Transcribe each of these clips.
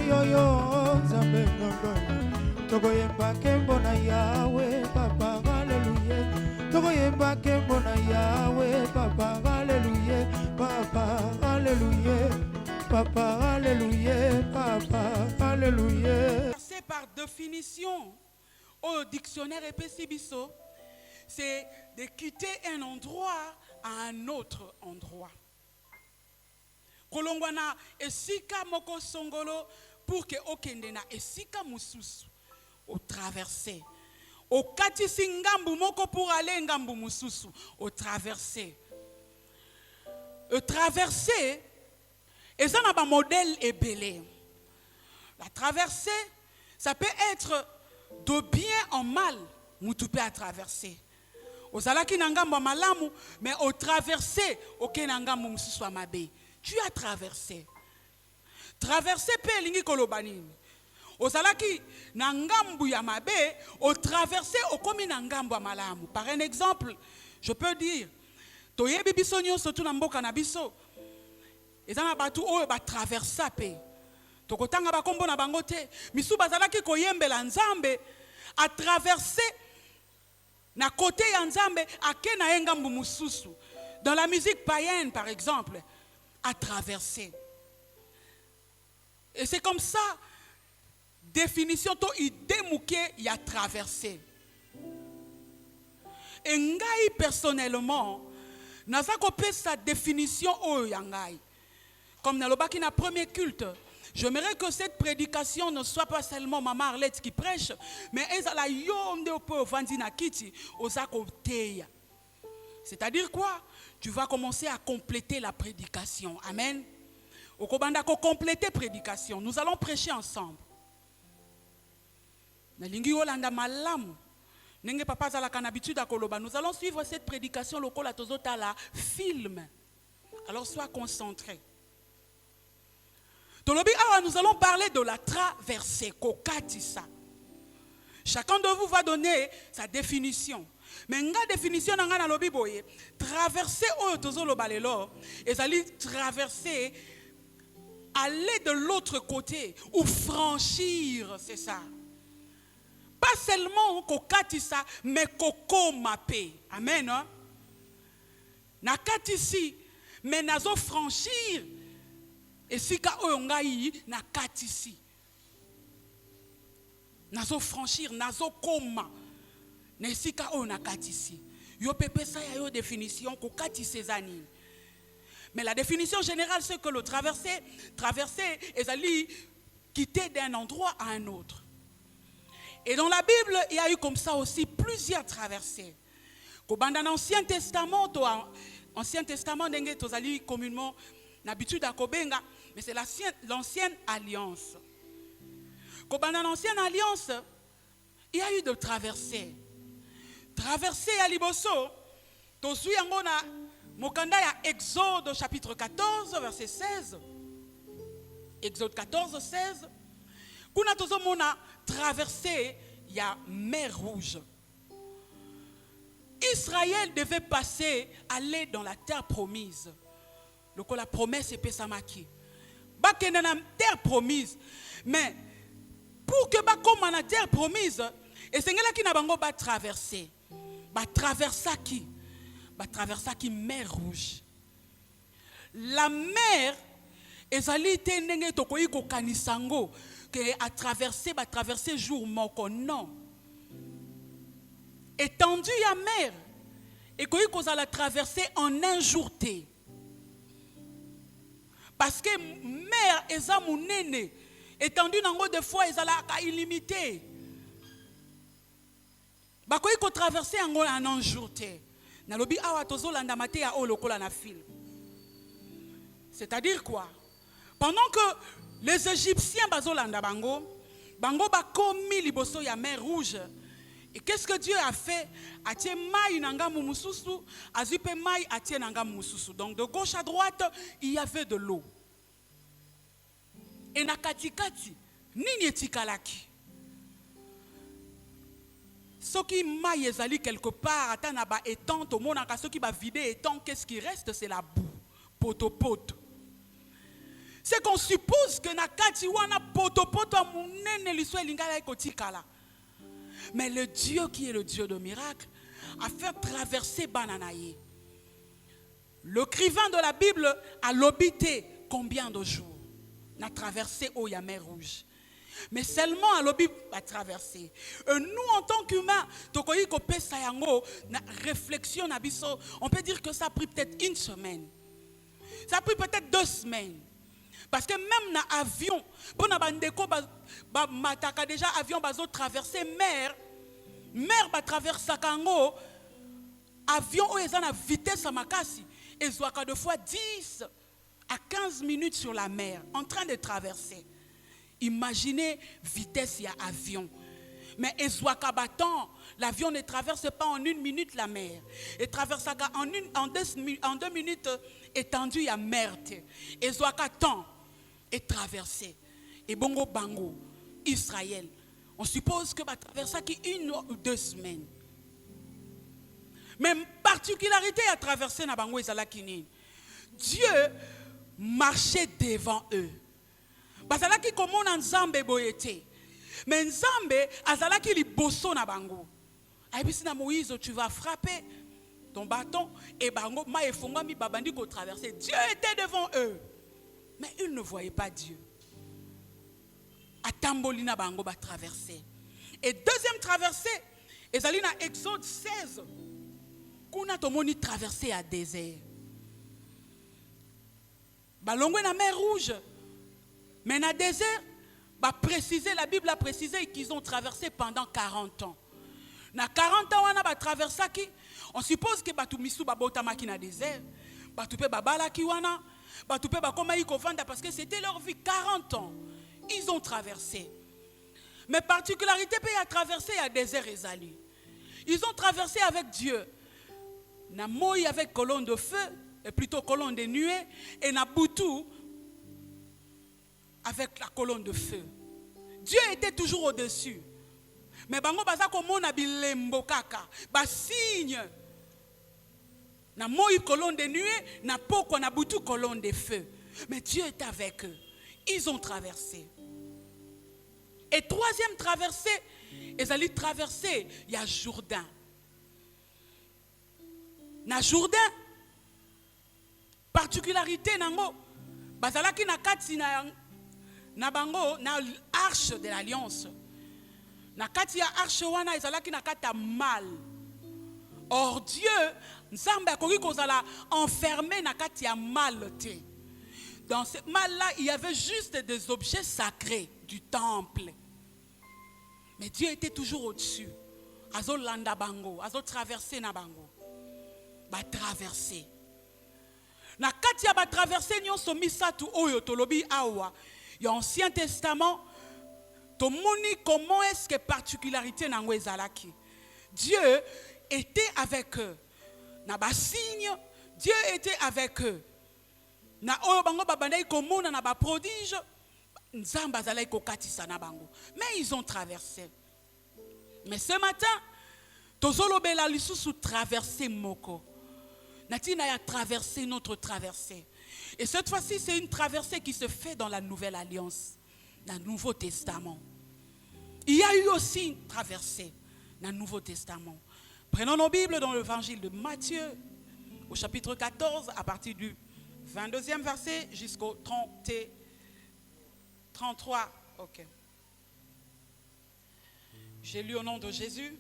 yo yo Nzambe nanga tokoyemba kembo na Yawe papa haleluya tokoyemba kembo na Yawe papa haleluya papa haleluya papa haleluya papa haleluya. C'est par définition au dictionnaire Epesibiso, c'est de quitter un endroit à un autre endroit. Kolongwana esika moko songolo pour que okende na esika mususu au traverser. Au katisi ngambu moko pour aller ngambu mususu au traverser. Traverser et ça n'a pas modèle ébélé. La traversée, ça peut être de bien en mal, mutupe à traverser. Au salaki nangambo malamu, mais au traverser, ok nangambo mususu amabe. Tu as traversé. Traverser pe lingi kolobani. Au salaki nangambo yamabe, au traverser au komi nangambo malamu. Par un exemple, je peux dire, toye bibiso nyo sotu namboka na biso. Ezana batu oyo ba traversa pe. Tokotanga ba kombo na bango te. Misu bazalaki koyembela Nzambe a traverser na côté ya Nzambe ake na engambu mususu. Dans la musique païenne par exemple, à traverser. Et c'est comme ça définition to idémouké y a traversé. Et ngai personnellement naza kopé sa définition o yangai. Comme dans le premier culte, j'aimerais que cette prédication ne soit pas seulement Maman Arlette qui prêche, mais c'est-à-dire quoi? Tu vas commencer à compléter la prédication. Amen. Au compléter la prédication. Nous allons prêcher ensemble. Nous allons suivre cette prédication film. Alors sois concentré. Nous allons parler de la traversée. Chacun de vous va donner sa définition. Mais la définition de traverser traverser, aller de l'autre côté ou franchir, c'est ça. Pas seulement kokatisa, mais koko mape. Amen. Hein? Nakatisi, mais nazo franchir. Et si ka oyongai na katisi. Nazo franchir, nazo koma. Ne si ka oyo na katisi. Yo pepe sa ya yo définition ko katise zani. Mais la définition générale c'est que le traverser est allé quitter d'un endroit à un autre. Et dans la Bible, il y a eu comme ça aussi plusieurs traversées. Dans l'Ancien Testament, ndenge tozali communément l'habitude à kobenga, mais c'est l'ancienne alliance. Dans l'ancienne alliance, il y a eu de traversées. Traversée à Liboso, tozui yango na mokanda ya Exode chapitre 14 verset 16. Exode 14 16. Kuna tozomona traversée ya mer Rouge. Israël devait passer, aller dans la terre promise. Donc la promesse est pesamaki. Bakende na terre promise. Mais pour que bakoma na terre promise, et c'est là qui na bango ba traverser. Ba traversa qui mer Rouge. La mer ezali tenenge tokoyi ko kanisango que a traverser jour moko non. Étendue à mer et koyi kozala traverser en un jour té. Parce que mer eza munene étendue nango des fois ezala ka illimité. Bakoyi ko traverser yango en un jour té. Nalobi awa tozolanda mate ya o lokola na film. C'est-à-dire quoi? Pendant que les Égyptiens bazolanda bango bakomi liboso ya mer Rouge. Et qu'est-ce que Dieu a fait? Atie mai nanga mumususu, azupe mai atie nanga mumususu. Donc de gauche à droite, il y avait de l'eau. Et na katikati, nini etikalaki? Ce qui mai ezali quelque part, ata na ba étang, to monaka ce qui va vider étang, qu'est-ce qui reste? C'est la boue, poto. c'est qu'on suppose que na kati wana poto munene liswa lingala ekotikala. Mais le Dieu qui est le Dieu de miracle a fait traverser Bananaye. L'écrivain de la Bible a l'obité combien de jours? N'a traversé la mer Rouge. Mais seulement à l'obit a traversé. Nous, en tant qu'humains, réflexion, on peut dire que ça a pris peut-être une semaine. Ça a pris peut-être 2 semaines. Parce que même dans l'avion, déjà avion va traverser mer va traverser kango avion est à vitesse à makasi et soit de fois 10 à 15 minutes sur la mer en train de traverser. Imaginez vitesse il y a avion. Mais l'avion ne traverse pas en 1 minute la mer. Il traverse en 2 minutes étendue à mer. Et temps est traversé. Et bongo bango, Israël. On suppose que va traverser 1 ou 2 semaines. Même particularité à traverser na bango Izalakini. Dieu marchait devant eux. Bazalaki comme on nzambe boyete. Mais nzambe azalaki liboso na bango. Aibisi na Moïse, tu vas frapper ton bâton et bango ma efonga mi babandi ko traverser. Dieu était devant eux. Mais ils ne voyaient pas Dieu. Atambolina bango ba traverser. Et deuxième traversée, ezali na Exode 16. Kuna tomoni traversé à désert. Balongwe na mer Rouge. Mais dans le désert, la Bible a précisé qu'ils ont traversé pendant 40 ans. Dans 40 ans, on suppose que Batumisu Babotamaki dans le désert. Batupe Babalaki wana. Batupe Bakomaï Kovanda parce que c'était leur vie 40 ans. Ils ont traversé. Mais particularité, pays a traversé à désert Ezali. Ils ont traversé avec Dieu. Na Moïse avec colonne de feu, et plutôt colonne de nuée, et na Boutou avec la colonne de feu. Dieu était toujours au-dessus. Mais bango baza komona bilembo kaka, ba signe. Na moi colonne de nuée, na poko na butu colonne de feu. Mais Dieu est avec eux. Ils ont traversé. Et troisième traversée, ils allaient traverser, il y a Jourdain. Na Jourdain, particularité nango, bazalaki na kati na bango na arche de l'alliance. Na kati ya arche wana ezalaki na kati ya mal. Or Dieu, nzambe akoki kozala enfermé na kati ya mal te. Dans ce mal là, il y avait juste des objets sacrés du temple. Mais Dieu était toujours au-dessus. Azo landa bango, azo traverser na bango. Ba traverser. Na kati ya ba traverser nyonso misatu oyo tolobi awa. Il y a l'Ancien Testament, comment est-ce que particularité nango ezalaki? Dieu était avec eux. Na ba signe, Dieu était avec eux. Na oyo bango babandai komona na ba prodige, nzamba azalaki kokatisa na bango. Mais ils ont traversé. Mais ce matin, tozolobela lisusu traversé moko. Natina a traversé notre traversée. Et cette fois-ci, c'est une traversée qui se fait dans la Nouvelle Alliance, dans le Nouveau Testament. Il y a eu aussi une traversée dans le Nouveau Testament. Prenons nos Bibles dans l'évangile de Matthieu, au chapitre 14, à partir du 22e verset jusqu'au 33. Ok. J'ai lu au nom de Jésus.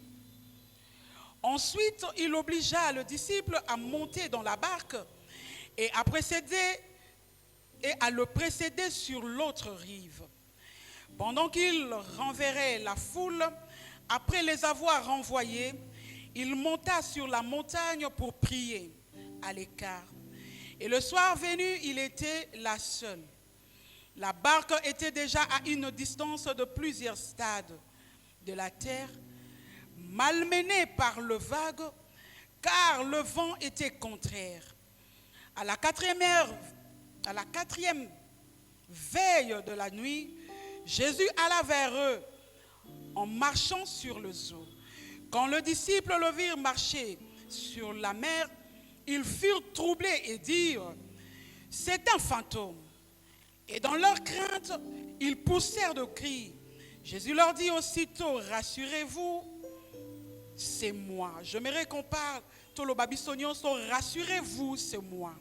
Ensuite, il obligea le disciple à monter dans la barque et à le précéder sur l'autre rive. Pendant qu'il renverrait la foule, après les avoir renvoyés, il monta sur la montagne pour prier à l'écart. Et le soir venu, il était là seul. La barque était déjà à une distance de plusieurs stades de la terre, malmenée par le vague, car le vent était contraire. À la quatrième veille de la nuit, Jésus alla vers eux en marchant sur les eaux. Quand les disciples le virent marcher sur la mer, ils furent troublés et dirent « C'est un fantôme ». Et dans leur crainte, ils poussèrent de cris. Jésus leur dit aussitôt, rassurez-vous, c'est moi. J'aimerais qu'on parle, tout le babysonnion, rassurez-vous, c'est moi.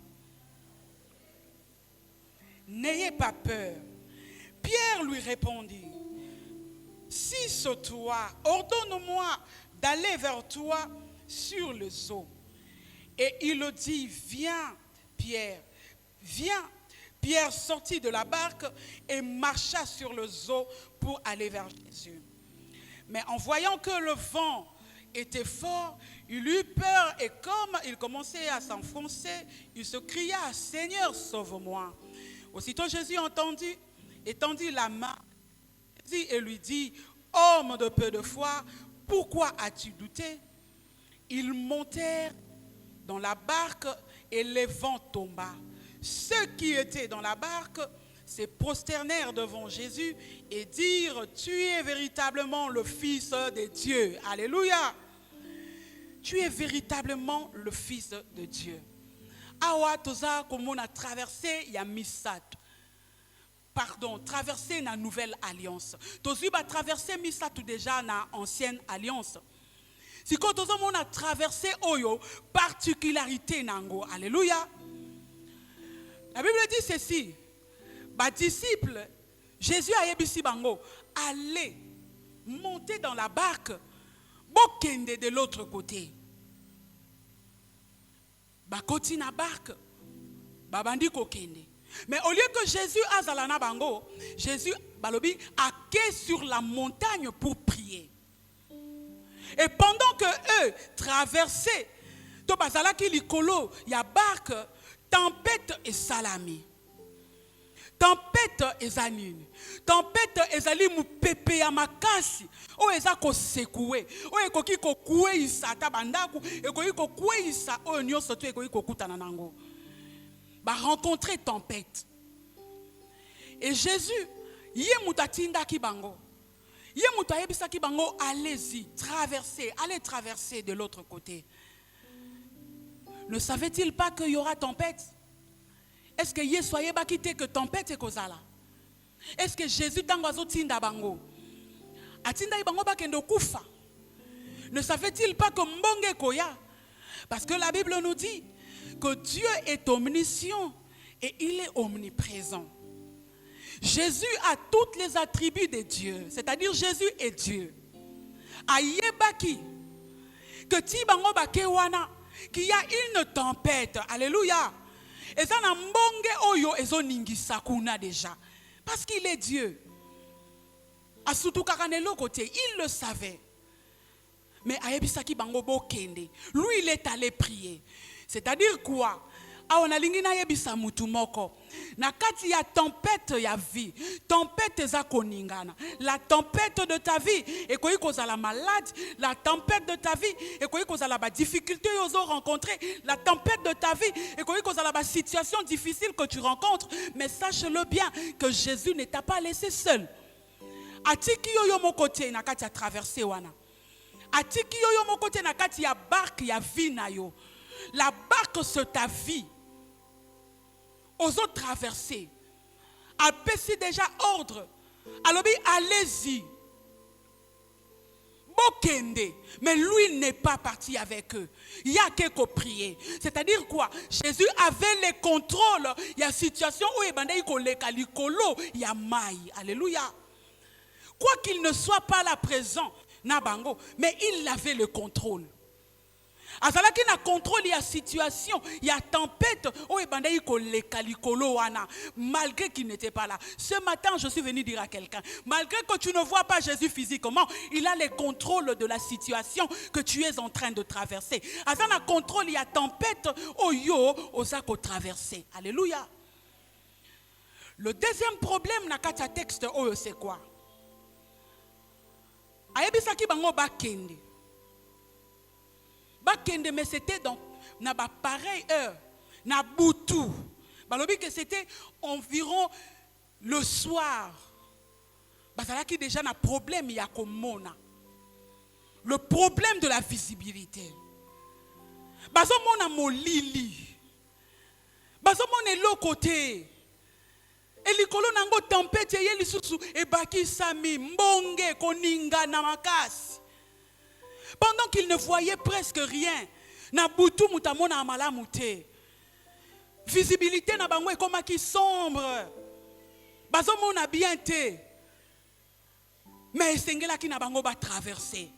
N'ayez pas peur. Pierre lui répondit, si c'est toi, ordonne-moi d'aller vers toi sur les eaux. Et il le dit, viens, Pierre, viens. Pierre sortit de la barque et marcha sur les eaux pour aller vers Jésus. Mais en voyant que le vent était fort, il eut peur et comme il commençait à s'enfoncer, il se cria, Seigneur, sauve-moi. Aussitôt Jésus étendit la main et lui dit, homme de peu de foi, pourquoi as-tu douté? Ils montèrent dans la barque et le vent tomba. Ceux qui étaient dans la barque se prosternèrent devant Jésus et dirent, tu es véritablement le Fils de Dieu. Alléluia. Tu es véritablement le Fils de Dieu. Awa toza comme on a traversé ya Misato. Pardon, traversé la nouvelle alliance. Tozu ba traversé Misato déjà na ancienne alliance. Si quand on a traversé Oyo, particularité nango. Alléluia. La Bible dit ceci. Bah, disciples, Jésus a yebisi bango, allez monter dans la barque, bokende de l'autre côté. Bah, koti na barque, bah, bandi kokende. Mais au lieu que Jésus azalana bango, Jésus balobi a quai sur la montagne pour prier. Et pendant que eux traversaient, to bazala ki likolo ya barque, tempête et salami. Tempête et zanine. Tempête et zalim pepe ya makasi. O eza ko sekoué. O ekoki ko koué isa tabandaku. Ekoki ko koué isa. O nyonso to ekoki ko kutana nango. Ba rencontrer tempête. Et Jésus, yé mutatinda ki bango. Yé mutayebisa ki bango, allez-y, traversez, allez traverser de l'autre côté. Ne savait-il pas qu'il y aura tempête? Est-ce que Yé soyez pas quitté que tempête est causala? Est-ce que Jésus tangazo tinda bango? Atinda bango ba kendo kufa. Ne savait-il pas que mbonge koya? Parce que la Bible nous dit que Dieu est omniscient et il est omniprésent. Jésus a tous les attributs de Dieu, c'est-à-dire Jésus est Dieu. Ayebaki que ti bango ba kewana qu'il y a une tempête, alléluia. Et ça na mbonge oyo ezo ningisa kuna déjà, parce qu'il est Dieu. Asutu kakanelo côté, il le savait. Mais ayebisaki bango bo kende, lui il est allé prier. C'est-à-dire quoi? Na kati ya tempête ya vie, tempête za koningana. La tempête de ta vie, ekoyi kozala malade, la tempête de ta vie, ekoyi kozala ba difficulté ozo rencontrer, la tempête de ta vie, ekoyi kozala ba situation difficile que tu rencontres, mais sache-le bien que Jésus ne t'a pas laissé seul. Atiki yo mo côté na kati ya traverser wana. Atiki yo mo côté na kati ya barque ya vie na yo. La barque c'est ta vie. Aux autres traversées, a passé déjà ordre. Alors, allez-y. Bokende. Mais lui n'est pas parti avec eux. Il y a quelqu'un prier. C'est-à-dire quoi? Jésus avait le contrôle. Il y a une situation où il y a maille. Alléluia. Quoi qu'il ne soit pas là présent, Nabango, mais il avait le contrôle. Azalaki na contrôle ya situation, ya tempête, malgré qu'il n'était pas là. Ce matin, je suis venu dire à quelqu'un, malgré que tu ne vois pas Jésus physiquement, il a le contrôle de la situation que tu es en train de traverser. Azana contrôle ya tempête, oyo, osako traverser. Alléluia. Le deuxième problème na kata texte oyo c'est quoi? Ayebisaki bango bakende. Mais c'était donc na ba pareille heure na boutou balobi que c'était environ le soir bazalaki déjà na problème ya komona, le problème de la visibilité, bazomona molili, bazomona l'autre côté Et likolo nango tempête ye lisusu e baki sami mbonge koninga na makasi. Pendant qu'il ne voyait presque rien, na butu mutamona amalamu te. Visibilité na bango ekomaki sombre. Bazomona bien te. Mais esengelaki na bango ba traverser.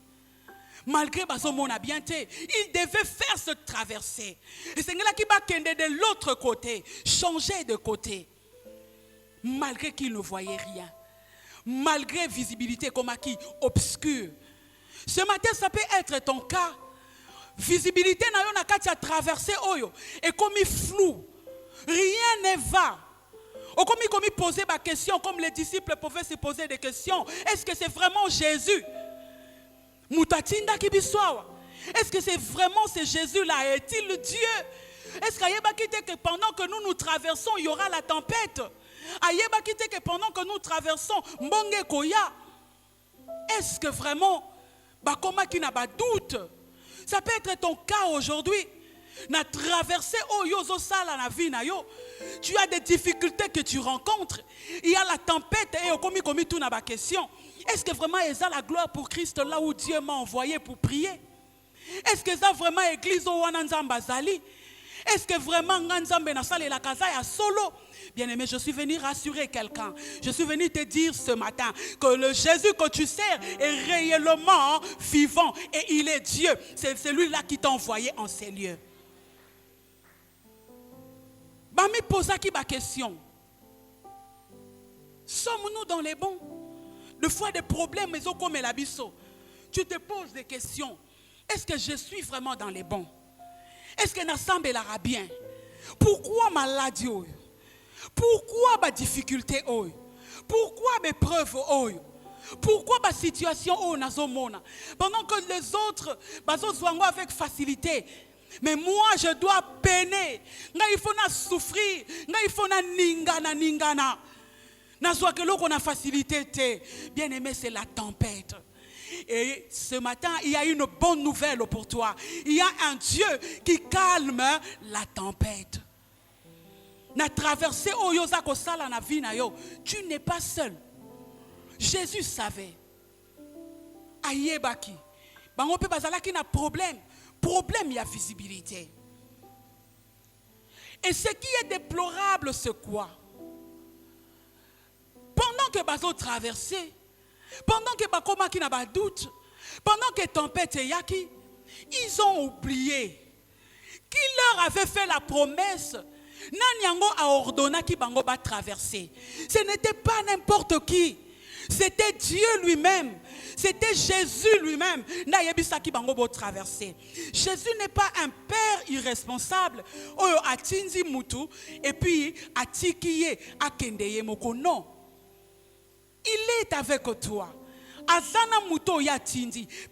Malgré bazomona bien te, il devait faire cette traversée. Esengelaki ba kende de l'autre côté, changer de côté. Malgré qu'il ne voyait rien. Malgré visibilité komaki obscure. Ce matin, ça peut être ton cas. Visibilité na yo na kati ya traversée oyo et comme flou. Rien ne va. Ou comme il posait ma question, comme les disciples pouvaient se poser des questions. Est-ce que c'est vraiment Jésus? Est-ce que c'est vraiment ce Jésus-là? Est-il Dieu? Est-ce que pendant que nous traversons, il y aura la tempête? Que pendant que nous traversons, mbonge koya? Est-ce que vraiment, bakoma qui n'a pas doute? Ça peut être ton cas aujourd'hui. Na traversé oyozo sala na vie na yo, tu as des difficultés que tu rencontres. Il y a la tempête et komi tout na ba question. Est-ce que vraiment il y a la gloire pour Christ là où Dieu m'a envoyé pour prier? Est-ce que ça vraiment église au wananzamba zali? Est-ce que vraiment nganzambe na sala la kaza ya solo? Bien-aimé, je suis venu rassurer quelqu'un. Je suis venu te dire ce matin que le Jésus que tu sers est réellement vivant et il est Dieu. C'est celui-là qui t'a envoyé en ces lieux. Bami posa qui ma question. Sommes-nous dans les bons? De fois des problèmes, mais comme l'abisso. Tu te poses des questions. Est-ce que je suis vraiment dans les bons? Est-ce que Nassambe l'ara bien? Pourquoi maladie? Pourquoi ma difficulté? Pourquoi mes preuves? Pourquoi ma situation? Pendant que les autres sont avec facilité. Mais moi, je dois peiner. Il faut souffrir. Il faut ningana. N'a facilité. Bien aimé, c'est la tempête. Et ce matin, il y a une bonne nouvelle pour toi. Il y a un Dieu qui calme la tempête. Na traversé oyozako sala na vie na yo. Tu n'es pas seul. Jésus savait. Ayebaki. Bango pe bazalaki na problème. Problème, il y a visibilité. Et ce qui est déplorable, c'est quoi? Pendant que bazo traversé, pendant que bakoma qui n'a pas doute, pendant que tempête et yaki, ils ont oublié qui leur avait fait la promesse. Nanyango a ordonné qui bango ba traverser. Ce n'était pas n'importe qui. C'était Dieu lui-même. C'était Jésus lui-même. Jésus n'est pas un père irresponsable. Et puis, non. Il est avec toi.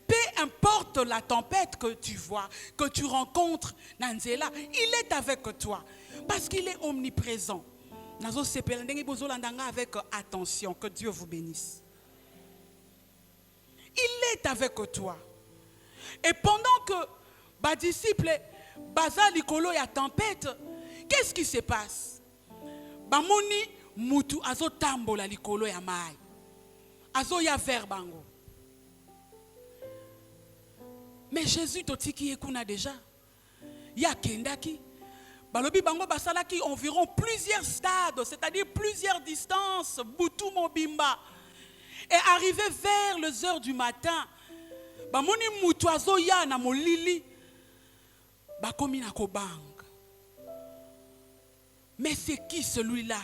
Peu importe la tempête que tu vois, que tu rencontres, Nanzela, il est avec toi. Parce qu'il est omniprésent. Avec attention, que Dieu vous bénisse. Il est avec toi. Et pendant que les disciples baza likolo ya tempête, qu'est-ce qui se passe? Bamoni mutu azo tambola likolo ya mai. Azo ya vers bango. Mais Jésus totiki ekuna déjà. Ya kendaki. Balobi bango basalaki environ plusieurs stades, c'est-à-dire plusieurs distances, Boutou Mobimba. Et arrivé vers les heures du matin, bamoni mutuazo ya na molili, bakomi na kobanga. Mais c'est qui celui-là?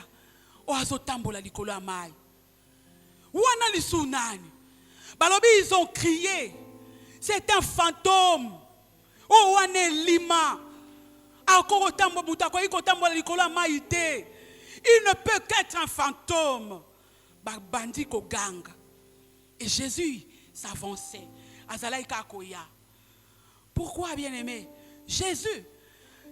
Oazo tambola likolo ya mai. Wana lisunani. Balobi ils ont crié. C'est un fantôme. Oh wane lima. Il ne peut qu'être un fantôme. Et Jésus s'avançait. Pourquoi, bien-aimé? Jésus,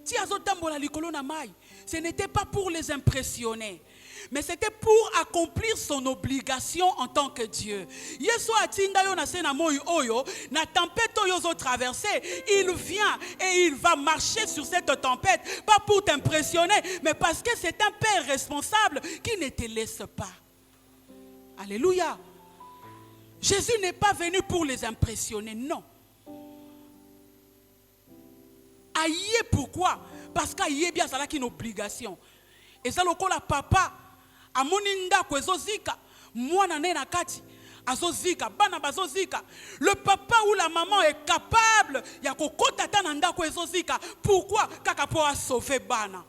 ce n'était pas pour les impressionner. Mais c'était pour accomplir son obligation en tant que Dieu. Yesu atinda yo na sena moi oyo, na tempête oyo zo traverser, il vient et il va marcher sur cette tempête, pas pour t'impressionner, mais parce que c'est un Père responsable qui ne te laisse pas. Alléluia. Jésus n'est pas venu pour les impressionner, non. Aïe, pourquoi? Parce qu'aïe bien ça là qui est une obligation. Et ça le la papa amoninda kwezozika mwana nena kati azozika bana bazozika. Le papa ou la maman est capable ya kokota tananda kwezozika. Pourquoi? Kaka po a sauver bana.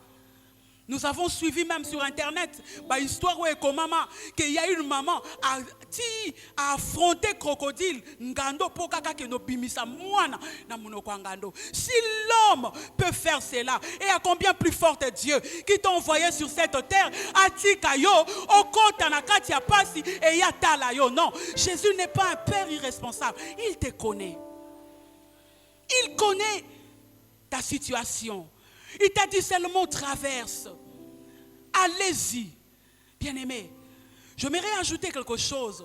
Nous avons suivi même sur internet histoire où maman qu'il y a une maman a affronté crocodile ngando po kaka ke no bimisa mwana na monoko ngando. Si l'homme peut faire cela, et à combien plus fort est Dieu qui t'a envoyé sur cette terre atika yo okota na kati ya pasi et ya tala yo. Non, Jésus n'est pas un père irresponsable, il te connaît. Il connaît ta situation. Il t'a dit seulement traverse. Allez-y. Bien-aimé, j'aimerais ajouter quelque chose.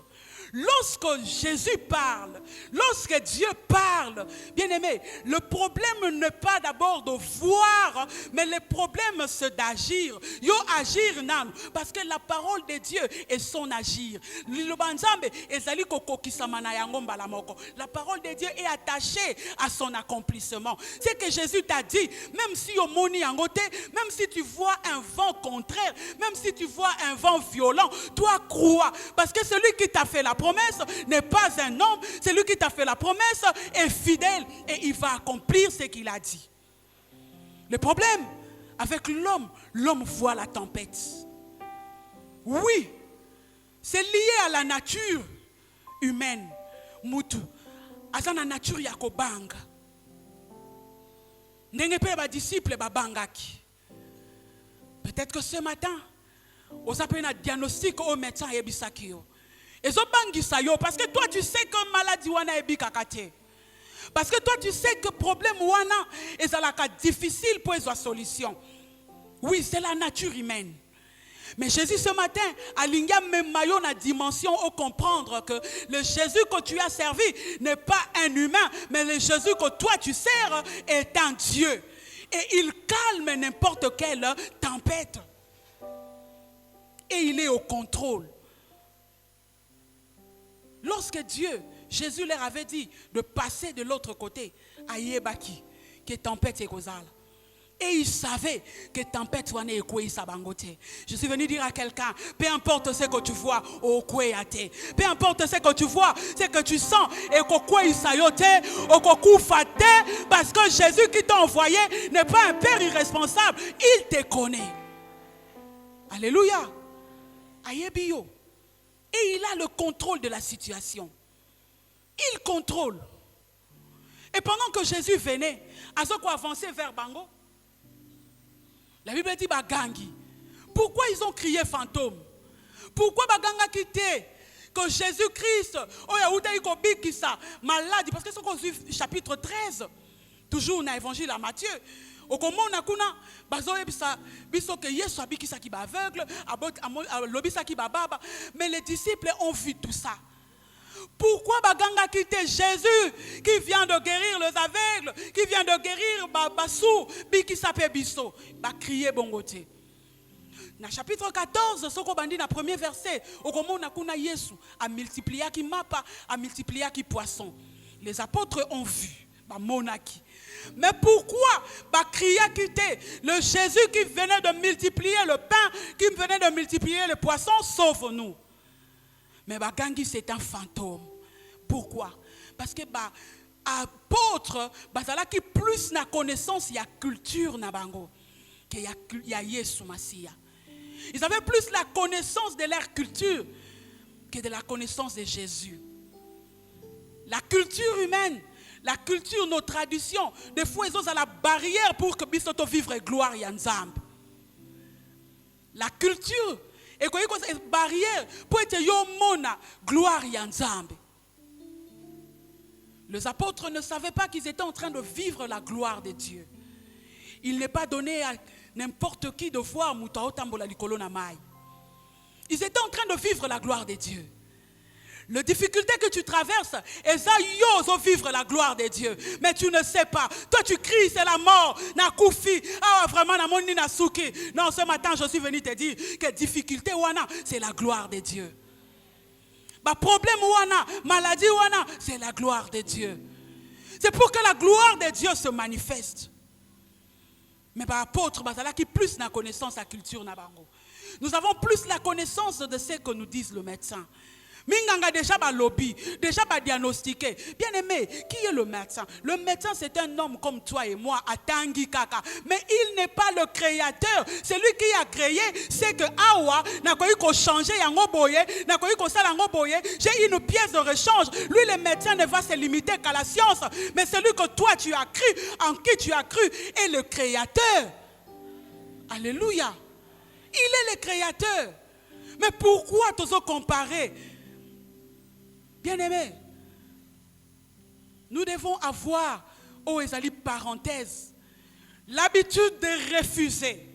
Lorsque Jésus parle, lorsque Dieu parle, bien-aimé, le problème n'est pas d'abord de voir, mais le problème c'est d'agir. Yo agir nan, parce que la parole de Dieu est son agir. La parole de Dieu est attachée à son accomplissement. C'est que Jésus t'a dit, même si au moni angoté, même si tu vois un vent contraire, même si tu vois un vent violent, toi crois, parce que celui qui t'a fait la promesse n'est pas un homme, c'est lui qui t'a fait la promesse est fidèle et il va accomplir ce qu'il a dit. Le problème avec l'homme, l'homme voit la tempête. Oui, c'est lié à la nature humaine. Mutu, à la nature yakobanga. Ndenge pe ba disciple ba bangaki. Peut-être que ce matin, on appelle un diagnostic au médecin et bisakio. Et parce que toi tu sais que maladie wana ebi kakate. Parce que toi tu sais que problème wana est difficile pour une solution. Oui, c'est la nature humaine. Mais Jésus ce matin, a même maillot na dimension au comprendre que le Jésus que tu as servi n'est pas un humain, mais le Jésus que toi tu sers est un Dieu. Et il calme n'importe quelle tempête. Et il est au contrôle. Lorsque Dieu, Jésus leur avait dit de passer de l'autre côté, à Yebaki, que tempête est causale. Et il savait que tempête soit née et sabangote. Je suis venu dire à quelqu'un, peu importe ce que tu vois, au kouéate. Peu importe ce que tu vois, ce que tu sens, et qu'au koué sayote, au koku fate, parce que Jésus qui t'a envoyé n'est pas un père irresponsable, il te connaît. Alléluia. Ayebio. Et il a le contrôle de la situation. Il contrôle. Et pendant que Jésus venait, à ce qu'on avançait vers Bango, la Bible dit Bagangi. Pourquoi ils ont crié fantôme? Pourquoi Baganga quitté? Que Jésus-Christ, maladie, parce que c'est au chapitre 13, toujours dans l'évangile à Matthieu. Mais les disciples ont vu tout ça. Pourquoi Baganga quitté Jésus qui vient de guérir les aveugles, qui vient de guérir Bassou, qui s'appelle Bisso, va crier bongoté. Dans le chapitre 14, ce qu'on dit dans le premier verset, Yesu a multiplié qui mapa, a multiplié qui poisson. Les apôtres ont vu, monaki. Mais pourquoi crier quitter le Jésus qui venait de multiplier le pain, qui venait de multiplier les poissons, sauve-nous. Mais Bagangi c'est un fantôme. Pourquoi? Parce que apôtre, qui plus na connaissance, il y a culture na bango, qu'il y a Yesu Masia. Ils avaient plus la connaissance de leur culture que de la connaissance de Jésus. La culture humaine, la culture, nos traditions, des fois ils ont à la barrière pour que bisoto vivre gloire et ensemble. La culture et quoi une barrière pour être yomona gloire et ensemble. Les apôtres ne savaient pas qu'ils étaient en train de vivre la gloire de Dieu. Il n'est pas donné à n'importe qui de voir Moutao Tambola Likolo na mai. Ils étaient en train de vivre la gloire de Dieu. Les difficultés que tu traverses, et ça, ils osent vivre la gloire de Dieu. Mais tu ne sais pas. Toi, tu cries, c'est la mort. Nakoufi. Ah, vraiment, Namoni Nasuki. Non, ce matin, je suis venu te dire que difficulté, wana, c'est la gloire de Dieu. Bah, problème, wana, maladie, wana, c'est la gloire de Dieu. C'est pour que la gloire de Dieu se manifeste. Mais par apôtre, bah, qui plus la connaissance, la culture, nabango. Nous avons plus la connaissance de ce que nous disent le médecin. Minganga déjà ba lobby, déjà ba diagnostiqué. Bien aimé, qui est le médecin? Le médecin, c'est un homme comme toi et moi, à Tangi Kaka. Mais il n'est pas le créateur. C'est lui qui a créé. C'est que Awa n'a pas eu qu'on changer yango boye, n'a pas eu qu'on sala yango boye. J'ai une pièce de rechange. Lui, le médecin ne va se limiter qu'à la science. Mais celui que toi tu as cru, en qui tu as cru, est le créateur. Alléluia. Il est le créateur. Mais pourquoi tous comparer? Bien-aimés, nous devons avoir, oh Ezali parenthèse, l'habitude de refuser.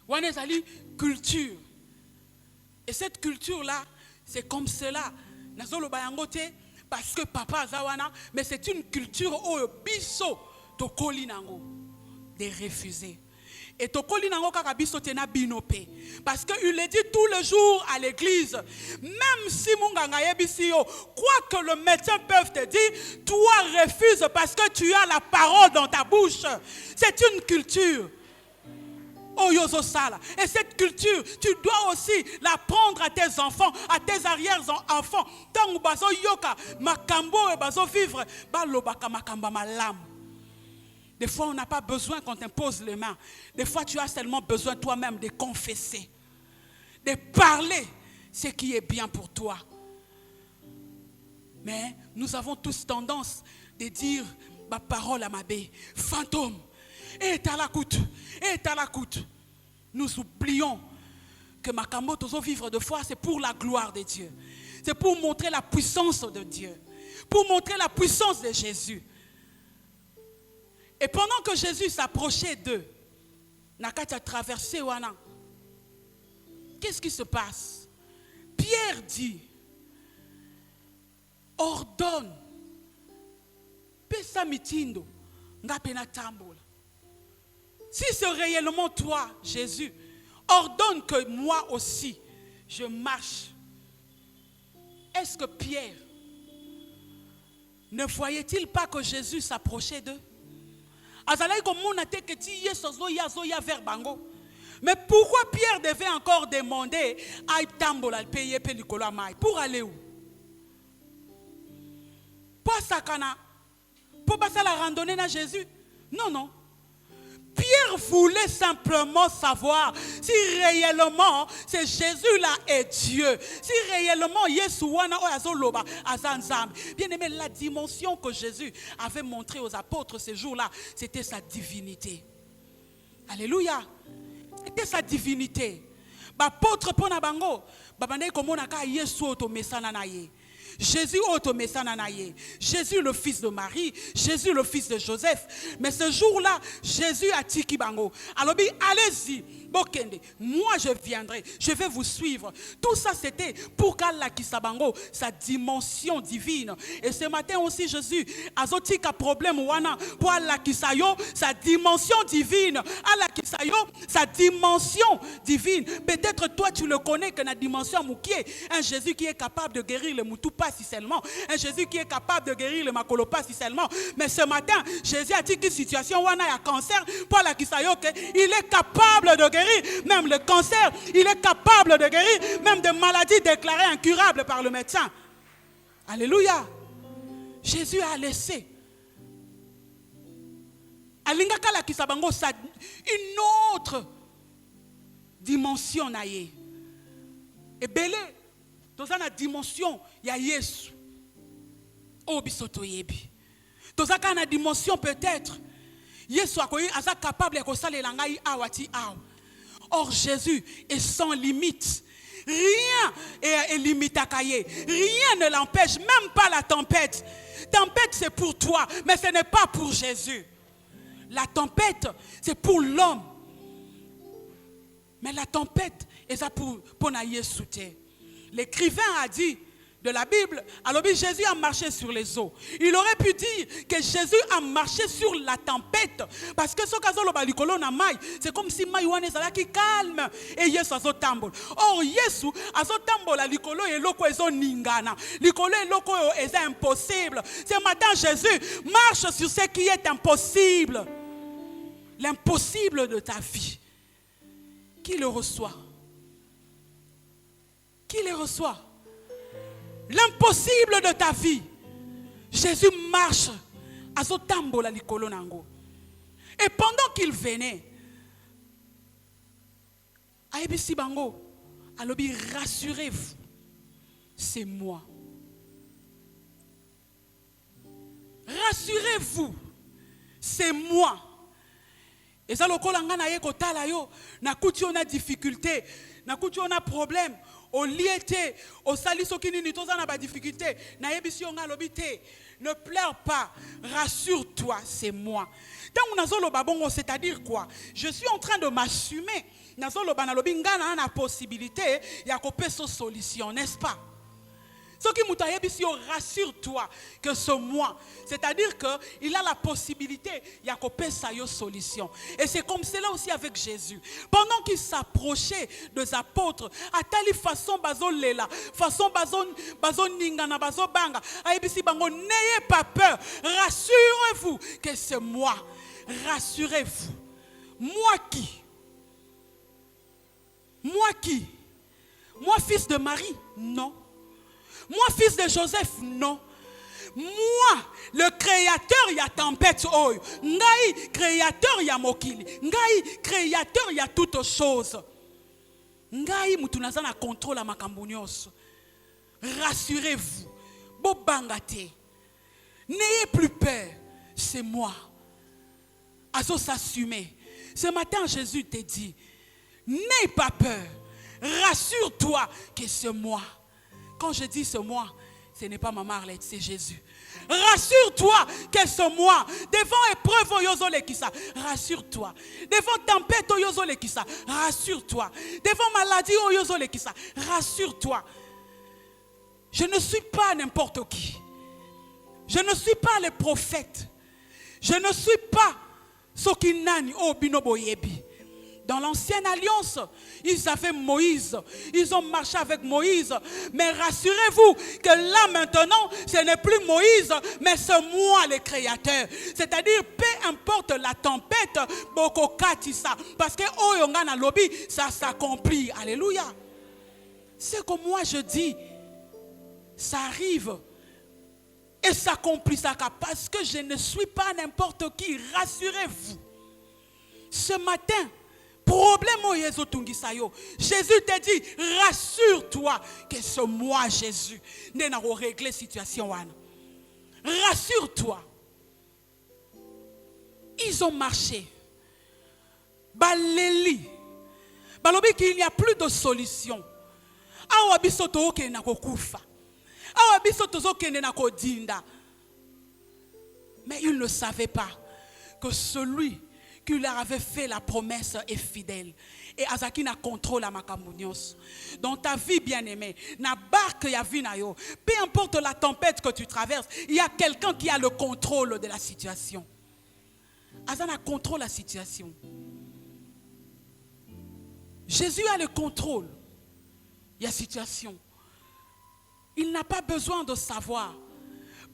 Ou Ezali culture. Et cette culture-là, c'est comme cela. Nazolo bayangote, parce que papa zawana, mais c'est une culture oh biso to kolinango de refuser. Et tokoli nango kaka biso tena binope. Parce qu'il le dit tous les jours à l'église. Même si munganga yebisio, quoi que le médecin peut te dire, toi refuse parce que tu as la parole dans ta bouche. C'est une culture. Oh yozo sala. Et cette culture, tu dois aussi l'apprendre à tes enfants, à tes arrière-enfants. Tant bazo yoka, makambo et bazo vivre, balobaka makamba malam. Des fois, on n'a pas besoin qu'on t'impose les mains. Des fois, tu as seulement besoin toi-même de confesser, de parler ce qui est bien pour toi. Mais nous avons tous tendance de dire ma parole à ma bé, fantôme, et à la coûte. Nous oublions que Makambo Tozo vivre de foi, c'est pour la gloire de Dieu. C'est pour montrer la puissance de Dieu, pour montrer la puissance de Jésus. Et pendant que Jésus s'approchait d'eux, Nakati a traversé Wana. Qu'est-ce qui se passe? Pierre dit, ordonne, pesa mitindo, ngapena tambola. Si c'est réellement toi, Jésus, ordonne que moi aussi, je marche. Est-ce que Pierre ne voyait-il pas que Jésus s'approchait d'eux? Mais pourquoi Pierre devait encore demander à Tambola le payer pour aller où? Pour passer la randonnée à Jésus? Non. Pierre voulait simplement savoir si réellement c'est Jésus-là est Dieu. Si réellement Yeshua Azoloba Azanzam. Bien aimé, la dimension que Jésus avait montrée aux apôtres ces jours-là, c'était sa divinité. Alléluia. C'était sa divinité. Apôtre Ponabango, babane komonaka Yesu oto mesana naye. Jésus Jésus le fils de Marie, Jésus le fils de Joseph. Mais ce jour-là, Jésus a dit Kibango. Alors allez-y, Bokende, moi je viendrai, je vais vous suivre. Tout ça c'était pour qu'Allah Kisabango, sa dimension divine. Et ce matin aussi Jésus a un problème wana pour Allah Kisayo, sa dimension divine. Allah Kisayo, sa dimension divine. Peut-être toi tu le connais que la dimension moukié, un Jésus qui est capable de guérir le moutou pas si seulement, un Jésus qui est capable de guérir le makolo pas si seulement. Mais ce matin, Jésus a dit que situation wana ya cancer, pour la Kisayo, il est capable de guérir même le cancer, il est capable de guérir même des maladies déclarées incurables par le médecin. Alléluia. Jésus a laissé Alingaka la Kisabango une autre dimension naye. Et belé dans la dimension ya Yesu. Oh bisoto yebi. Dans la dimension peut-être Yesu est capable de faire les awati aw. Or Jésus est sans limite. Rien est limite à cahier. Rien ne l'empêche, même pas la tempête. Tempête c'est pour toi, mais ce n'est pas pour Jésus. La tempête c'est pour l'homme. Mais la tempête Et ça pour na Yesu te. L'écrivain a dit de la Bible, alors Jésus a marché sur les eaux. Il aurait pu dire que Jésus a marché sur la tempête. Parce que ce c'est comme si maïwane qui calme et Yesu a tambol. Or Yesu a tambol à l'ikolo et loko ezo ningana. L'ikolo et loko est impossible. Ce matin Jésus marche sur ce qui est impossible. L'impossible de ta vie. Qui le reçoit? Qui le reçoit? L'impossible de ta vie. Jésus marche à Zotambola likolo nango. Et pendant qu'il venait, Aebisi Bango, alobi, rassurez-vous, c'est moi. Rassurez-vous, c'est moi. Et ça, le kolanga na yeko tala yo, na kuti on a difficulté, na kuti on a problème. Au liété, au saliso qui n'y a pas de difficulté, ne pleure pas, rassure-toi, c'est moi. C'est-à-dire quoi? Je suis en train de m'assumer. Il y a la possibilité, il y a une solution, n'est-ce pas? Ce qui me rassure-toi que ce moi, c'est-à-dire qu'il a la possibilité, il y a une solution. Et c'est comme cela aussi avec Jésus. Pendant qu'il s'approchait des apôtres, à telle façon, façon ningana, banga, n'ayez pas peur, rassurez-vous que c'est moi. Rassurez-vous. Moi qui? Moi qui? Moi fils de Marie? Non. Moi, fils de Joseph, non. Moi, le créateur, il y a tempête. Ngai, créateur, il y a mokili. Ngai, créateur, il y a toutes choses. Ngai, mutunazana contrôle à makambunios. Rassurez-vous. Bobangate. N'ayez plus peur. C'est moi. Azo s'assumer. Ce matin, Jésus te dit, n'aie pas peur. Rassure-toi que c'est moi. Quand je dis ce moi, ce n'est pas ma Marlette, c'est Jésus. Rassure-toi que ce moi, devant épreuve, rassure-toi. Devant tempête, rassure-toi. Devant maladie, rassure-toi. Je ne suis pas n'importe qui. Je ne suis pas le prophète. Je ne suis pas Sokinani ou Binoboyebi. Dans l'ancienne alliance, ils avaient Moïse. Ils ont marché avec Moïse. Mais rassurez-vous que là maintenant, ce n'est plus Moïse, mais c'est moi le créateur. C'est-à-dire, peu importe la tempête, parce que Oyongana Lobby, ça s'accomplit. Alléluia. C'est que moi je dis, ça arrive. Et s'accomplit ça parce que je ne suis pas n'importe qui. Rassurez-vous. Ce matin, problème Jésus te dit, rassure-toi que c'est moi Jésus. Nous allons régler la situation. Rassure-toi. Ils ont marché. Baléli. Balobi qu'il n'y a plus de solution. Awabisoto ke na kokufa. Awabisoto ke na kodinda. Mais ils ne savaient pas que celui qui leur avait fait la promesse est fidèle. Et Azaki n'a contrôle à Makambunios. Dans ta vie bien-aimée, na barque ya vinayo, peu importe la tempête que tu traverses, il y a quelqu'un qui a le contrôle de la situation. Azana contrôle la situation. Jésus a le contrôle de la situation. Il n'a pas besoin de savoir.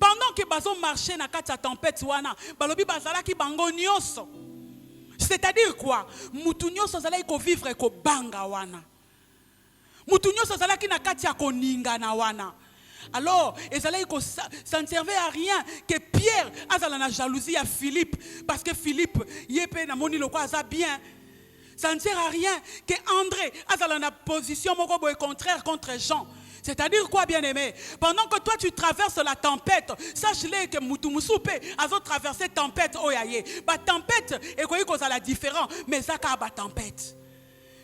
Pendant que bazo marché na kati ya tempête wana, balobi bazala ki bango nyoso. C'est-à-dire quoi? Mutunyo sazala ko vivre ko banga wana. Mutunyo sazala ki na kati ya ko ninga na wana. Alors, ça ne servait à rien que Pierre a la jalousie à Philippe parce que Philippe yépe na moni loko aza bien. Ça ne sert à rien que André a la position moko boy contraire contre Jean. C'est-à-dire quoi, bien-aimé? Pendant que toi tu traverses la tempête, sache-le que Moutoumoussoupe a traversé la tempête. La tempête est quoi cause à la différence, mais ça a la tempête.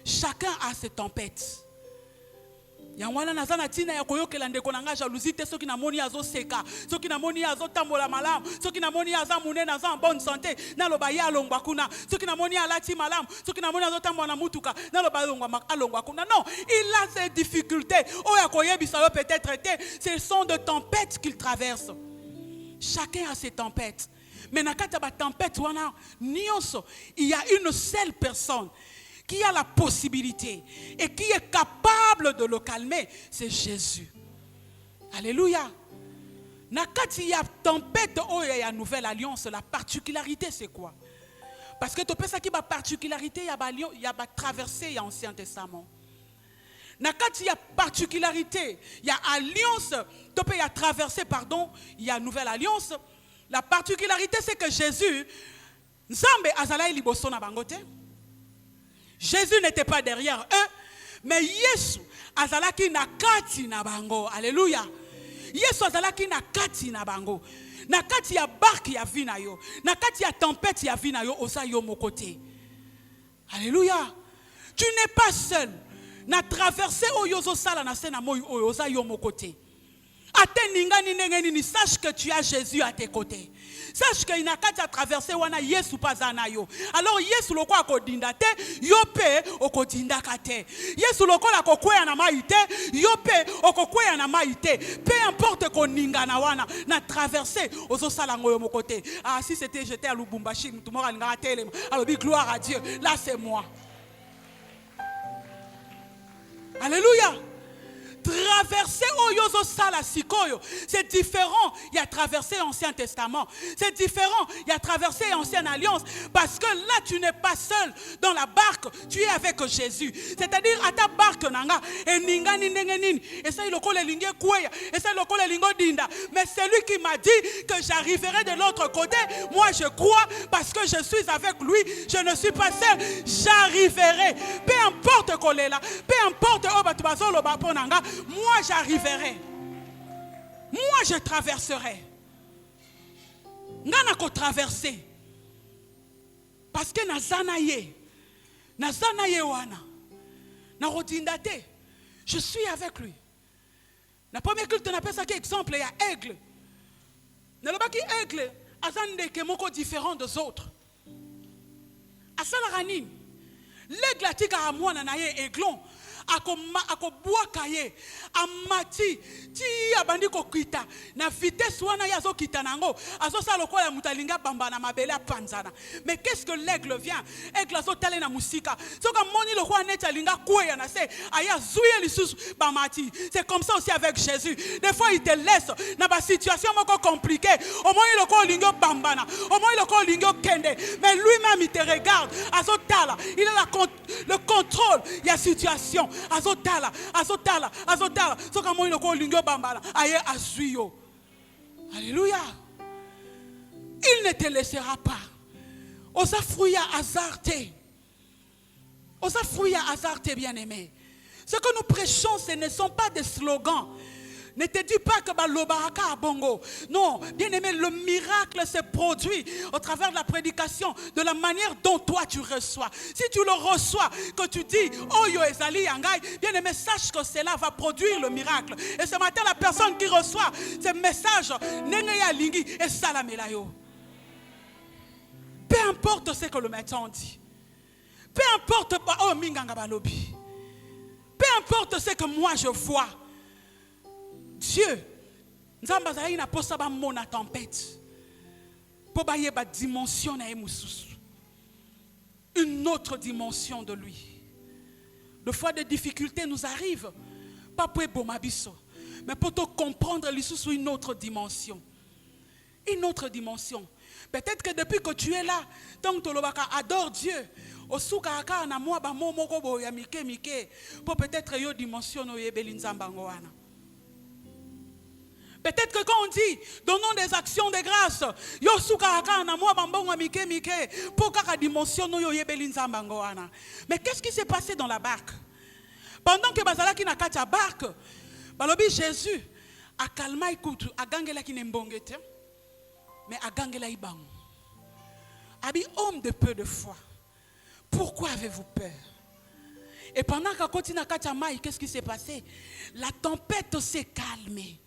Chacun a ses tempêtes. Yangwana nazana tina ya koyokela ndeko nanga jalousie te soki na moni azo seka soki na moni azo tambola malamu soki na moni aza munene aza en bonne santé na loba ya alongwa kuna soki na moni alati malamu soki na moni azo tambola na mutuka na loba alongwa kuna. Non, il a ses difficultés. Oya koyebisa yo peut-être te, ce sont de tempêtes qu'il traverse. Chacun a ses tempêtes. Mais na kata ba tempête wana nyonso, il y a une seule personne qui a la possibilité et qui est capable de le calmer, c'est Jésus. Alléluia. Nakati y a tempête, oh il y a nouvelle alliance, la particularité c'est quoi? Parce que tu penses qu'il y a particularité, il y a traversé l'Ancien Testament. Nakati y a particularité, il y a alliance, tu peux y a traversé, pardon, il y a nouvelle alliance. La particularité c'est que Jésus, Nzambe azala liboso na bangote. Jésus n'était pas derrière eux, mais Yesu azalaki na kati na bango. Alléluia. Yesu azalaki na kati na bango. Na kati ya barque ya vina yo, na kati ya tempête ya vina yo osa yo mokote. Alléluia. Tu n'es pas seul. Na traversée oyozo sala na sena moyo osa yo mokote. Sache que tu as Jésus à tes côtés. Sache qu'il n'a qu'à traverser wana Yesu pazana yo. Alors Yesu loko akodinda te, yo pe okodinda kate. Yesu loko la kokwea na maite, yo pe okokwea na maite. Peu importe koninga na wana na traverser ozo sala ngoyo mokote. Ah si j'étais à Lubumbashi, tout le monde a télé. Alors gloire à Dieu. Là c'est moi. Alléluia. Traverser Oyozo Sala Sikoyo, c'est différent. Il y a traversé l'Ancien Testament. C'est différent. Il y a traversé l'Ancienne Alliance. Parce que là, tu n'es pas seul dans la barque. Tu es avec Jésus. C'est-à-dire, à ta barque, et ça, il dinda. Mais c'est lui qui m'a dit que j'arriverai de l'autre côté. Moi, je crois parce que je suis avec lui. Je ne suis pas seul. J'arriverai. Peu importe quoi là. Peu importe moi j'arriverai. Moi je traverserai. Ngana ko traverser. Parce que nazanaye wana. Na rodindate. Je suis avec lui. La première culte on appelle ça exemple, il y a aigle. Na loba ki aigle azande ke moko différent des autres. Asala ranine. L'aigle atika amwana na ye aiglon. Ako kaye amati ti abandi ko kita na vitesse wana yazo kita nango azo sa lokola mutalinga bamba na mabele panzana. Mais qu'est-ce que l'aigle vient? Aigle azo tale na musika soka moni lokwa neta linga kweya na se aya zuye lisusu bamati. C'est comme ça aussi avec Jésus. Des fois il te laisse na ba situation moko compliquée. Au moins il lokwa lingo bambana, au moins il lokwa lingo kende. Mais lui-même il te regarde azo tala, il a le contrôle de la situation. Azotala. Soka mo iloko lingo bambala. Aye azuyo. Alléluia. Il ne te laissera pas. Osa fruya azarte. Osa fruya azarte, bien-aimé. Ce que nous prêchons, ce ne sont pas des slogans. Ne te dis pas que l'obaraka a bongo. Non, bien aimé, le miracle se produit au travers de la prédication, de la manière dont toi tu reçois. Si tu le reçois, que tu dis, oh yo ezali yangai, bien aimé, sache que cela va produire le miracle. Et ce matin, la personne qui reçoit ce message, nenge ya lingi et salamelayo. Peu importe ce que le médecin dit. Peu importe, oh minganga balobi. Peu importe ce que moi je vois. Dieu, Nzamba zali na posa ba mona tempête. Po ba yeba dimension na emususu. Une autre dimension de lui. Des fois des difficultés nous arrivent, pas pour bomabiso, mais pour te comprendre l'isusu une autre dimension. Une autre dimension. Peut-être que depuis que tu es là, tant que tu adore Dieu, osuka aka na moi ba momoko bo ya mike pour peut-être yo dimension no yebeli Nzamba ngoana. Peut-être que quand on dit, donnons des actions de grâce, mais qu'est-ce qui s'est passé dans la barque? Pendant que Bazalaki na kati ya barque, balobi Jésus a calmé ikutu, a gangela ki nembongete, mais a gangela ibango. Abi homme de peu de foi, pourquoi avez-vous peur? Et pendant qu'à Kotina Kachamaï, qu'est-ce qui s'est passé? La tempête s'est calmée.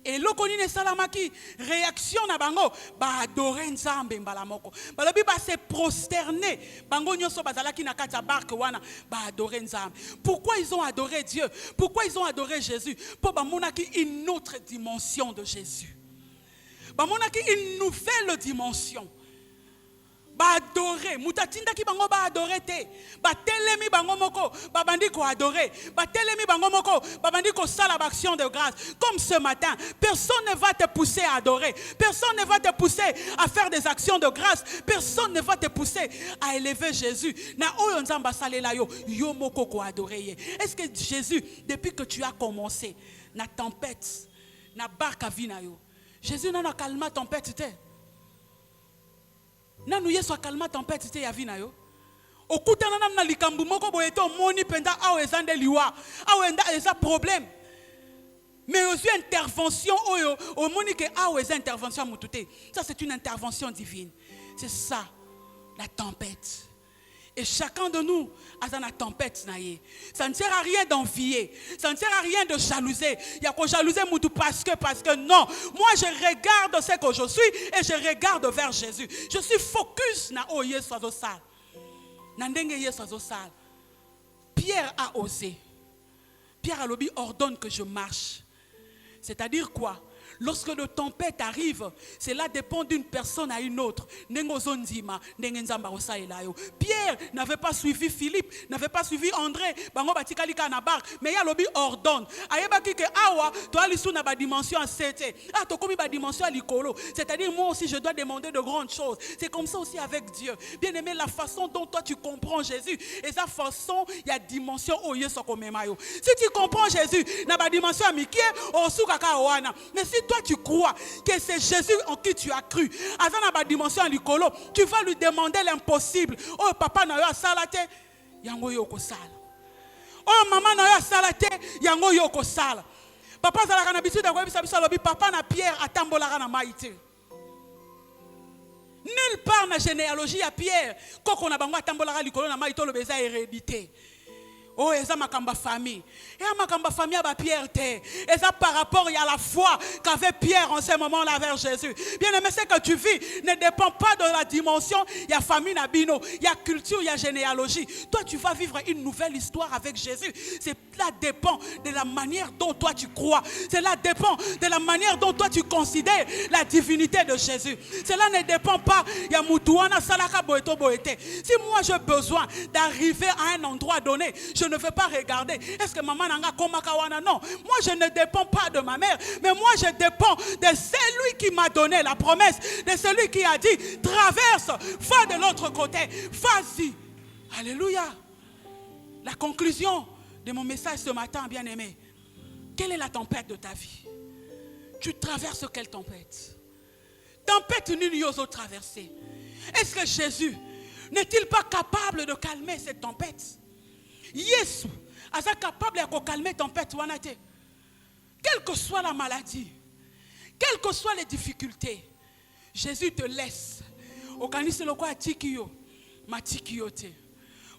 Et l'okonine salamaki réaction na bango ba adorer nzambe mbala moko balobi ba se prosterner bango nyoso bazalaki na kati ya barque wana ba adorer nzambe. Pourquoi ils ont adoré Dieu? Pourquoi ils ont adoré Jésus? Pour ba monaki une autre dimension de Jésus. Ba monaki une nouvelle dimension. Ba adorer mutatinda ki bango ba adorer te ba telemi bango moko ba bandi ko adorer ba telemi bango moko ba bandi ko sala action de grâce. Comme ce matin, personne ne va te pousser à adorer, personne ne va te pousser à faire des actions de grâce, personne ne va te pousser à élever Jésus. Na oyo nzamba salela yo yo moko ko adorer. Est-ce que Jésus, depuis que tu as commencé na tempête na barque à vina yo, Jésus n'a calmé tempête te? Nanu yesu akalma tempête te ya vina yo. Okutana na likambu moko boyeto moni penda awe ezande liwa. Awe enda eza problème. Mais aussi intervention oyo o moni ke awe eza intervention mutute. Ça c'est une intervention divine. C'est ça la tempête. Et chacun de nous a une tempête. Ça ne sert à rien d'envier. Ça ne sert à rien de jalouser. Il y a qu'on jalouser parce que non. Moi je regarde ce que je suis et je regarde vers Jésus. Je suis focus na o Yesu azosal. Na ndenge Yesu azosal. Pierre a osé. Pierre a lobby ordonne que je marche. C'est-à-dire quoi? Lorsque le tempête arrive, cela dépend d'une personne à une autre. Pierre n'avait pas suivi Philippe, n'avait pas suivi André, mais il y a l'objet ordonne. C'est-à-dire moi aussi je dois demander de grandes choses. C'est comme ça aussi avec Dieu. Bien aimé, la façon dont toi tu comprends Jésus, et sa façon, il y a dimension. Si tu comprends Jésus, il y a dimension amitié, mais si toi tu crois que c'est Jésus en qui tu as cru, tu vas lui demander l'impossible. Oh papa na yo salate, yango yo ko sala. Oh maman na yo salate, yango yo ko sala. Papa zalaka na bitu da ko bisa bisa lobi papa na Pierre atambolaka na maïté. Nulle part na généalogie à Pierre, koko na bango atambolaka likolo na maïto lo beza hérédité. Oh, et ça makamba famille. Et à makamba famille à Pierre te. Et ça par rapport à la foi qu'avait Pierre en ce moment-là vers Jésus. Bien aimé, ce que tu vis ne dépend pas de la dimension. Il y a famille nabino, il y a culture, il y a généalogie. Toi, tu vas vivre une nouvelle histoire avec Jésus. Cela dépend de la manière dont toi tu crois. Cela dépend de la manière dont toi tu considères la divinité de Jésus. Cela ne dépend pas. Il y a Moutouana Salaka Boeto Boete. Si moi j'ai besoin d'arriver à un endroit donné, je ne veux pas regarder. Est-ce que maman nanga komakawana? Non. Moi je ne dépends pas de ma mère, mais moi je dépends de celui qui m'a donné la promesse, de celui qui a dit traverse, va de l'autre côté, vas-y. Alléluia. La conclusion de mon message ce matin, bien aimé. Quelle est la tempête de ta vie? Tu traverses quelle tempête? Tempête nulle yoso traversée. Est-ce que Jésus n'est-il pas capable de calmer cette tempête? Yesu est capable de calmer tempête wanate. Quelle que soit la maladie, quelles que soient les difficultés, Jésus te laisse. Okanisi loko atikiyo, matikiyo te.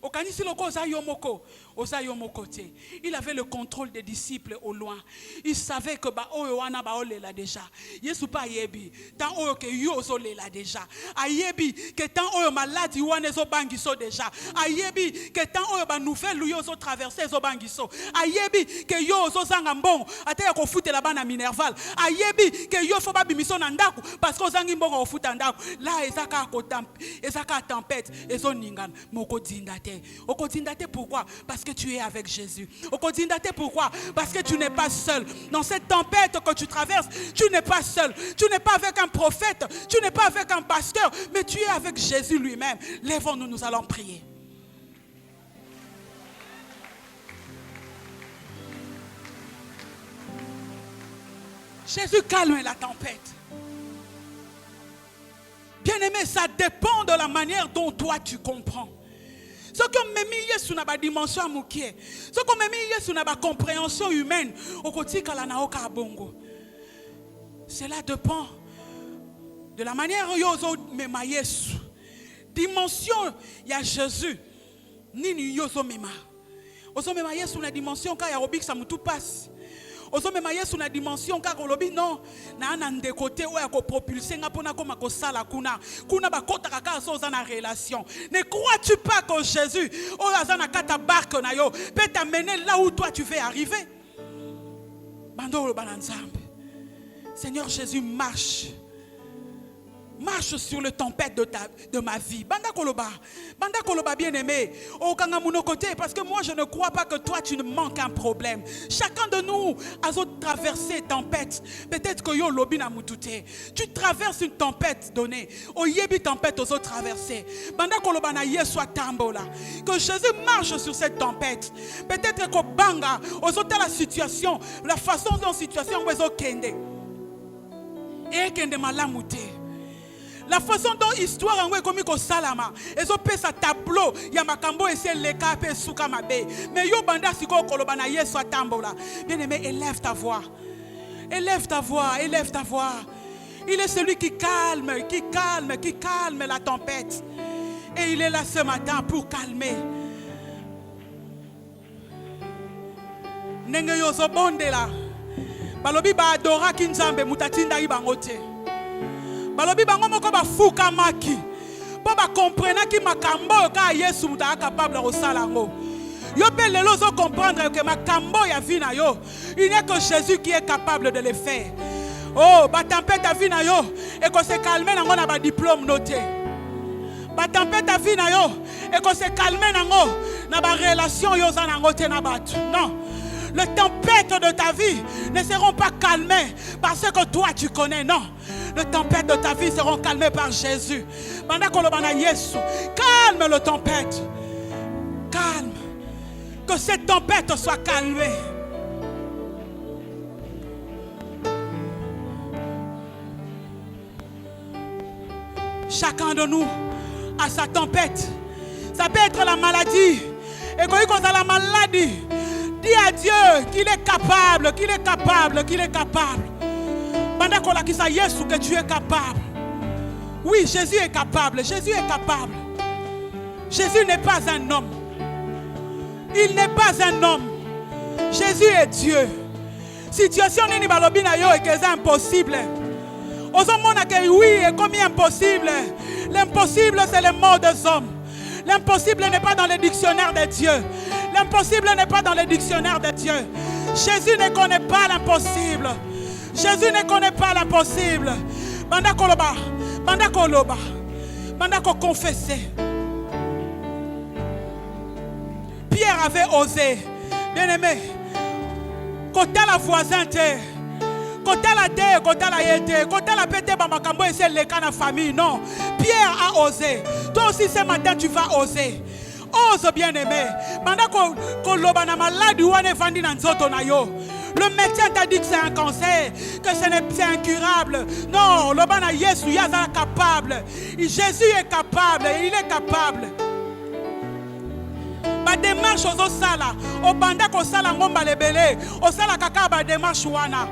Okanisi loko ozayomoko, ozayomoko te. Il avait le contrôle des disciples au loin. Il savait que ba oyo wana ba olela déjà. Yesu pa yebi, tant oyo ke yo ozolela déjà. Ayebi que tant oyo maladi wana zo bangiso déjà. Ayebi que tant oyo ba nouvelle yo zo traverser zo bangiso. Ayebi que yo ozo zanga mbongo, ata ya kofutela bana Minerval. Ayebi que yo fo ba bimiso na ndaku parce que ozangi mbongo ofuta ndaku. Là ezaka ezaka tempête ezo ningana moko dindate. Okodindate pourquoi? Parce que tu es avec Jésus. Okodindate pourquoi? Parce que tu n'es pas seul. Dans cette tempête que tu traverses, tu n'es pas seul. Tu n'es pas avec un prophète, tu n'es pas avec un pasteur, mais tu es avec Jésus lui-même. Lèvons-nous, nous allons prier. Jésus calme la tempête. Bien-aimé, ça dépend de la manière dont toi tu comprends. Ce que même Yesu n'a pas dimension amukie. Ce que même Yesu n'a pas compréhension humaine. Au côté kalanaoka bongo. Cela dépend de la manière dont yozo mema Yesu. Dimension, il y a Jésus. Nini yozo mema. ozomema Yesu na dimension ka ya robikisa mutu pasi. Ozomema Yesu na dimension ka kolobi non na ana ndekote oya ko propulser nga pona koma ko sala kuna bakota kaka so za na relation. Ne crois-tu pas que Jésus oya za na kata barque na yo peut t'amener là où toi tu veux arriver? Bando bananzambe. Seigneur Jésus, marche sur le tempête de ma vie. Banda Koloba bien-aimé. Au Kangamuno côté, parce que moi je ne crois pas que toi tu ne manques un problème. Chacun de nous a traversé tempête. Peut-être que yo lobi na mutute. Tu traverses une tempête donnée. Au yebi tempête aux autres traversées. Banda Koloba na yeswa tambola. Que Jésus marche sur cette tempête. Peut-être que banga aux autres la situation, la façon dont la situation où ils kende. Et kende malamute. La façon dont l'histoire est comme au salama, ils ont fait sa tableau, il y a makambo et c'est le cas et souka mabe. Mais yo banda siko kolobana yeso tambola. Bien-aimé, élève ta voix. Élève ta voix, élève ta voix. Il est celui qui calme la tempête. Et il est là ce matin pour calmer. Nenge yo zo bonde la. Balobi ba adora kinzambe mutatinda ibangote. Balobi bango moko ba fuka maki. Po ba comprendre ki makambo ka Yesu muta capable de salango. Yo pe lelo zo comprendre que makambo ya vie na yo, il n'est que Jésus qui est capable de le faire. Oh, ba tempête ta vie na yo et que se calmer nango na ba diplôme noté. Ba tempête ta vie na yo et que se calmer nango na ba relation yo za nango te na batu. Non. Les tempêtes de ta vie ne seront pas calmées parce que toi tu connais, non. Les tempêtes de ta vie seront calmées par Jésus. Calme le tempête. Calme. Que cette tempête soit calmée. Chacun de nous a sa tempête. Ça peut être la maladie. Et quand il a la maladie, dis à Dieu qu'il est capable, qu'il est capable, qu'il est capable. Pendant qu'on a dit ça, Jésus, que tu es capable. Oui, Jésus est capable. Jésus est capable. Jésus n'est pas un homme. Il n'est pas un homme. Jésus est Dieu. Situation n'est pas impossible. Oui, est comme impossible. L'impossible, c'est le mot des hommes. L'impossible n'est pas dans le dictionnaire de Dieu. L'impossible n'est pas dans le dictionnaire de Dieu. Jésus ne connaît pas l'impossible. Jésus ne connaît pas l'impossible. Banda koloba, banda koloba, banda ko confesser. Pierre avait osé, bien aimé. Côté la voisin te, côté la te, côté la yete, côté la pété bamakambo et c'est le cas de famille. Non, Pierre a osé. Toi aussi ce matin tu vas oser. Ose bien-aimé. Pendant qu'on loba na malade ou ane vandi na nzoto na yo. Le médecin t'a dit que c'est un cancer, que c'est incurable. Non, loba na Yesu yaza capable. Jésus est capable, il est capable. Ba démarche aux sala, au banda ko sala ngomba lebele, au sala kaka ba démarche wana.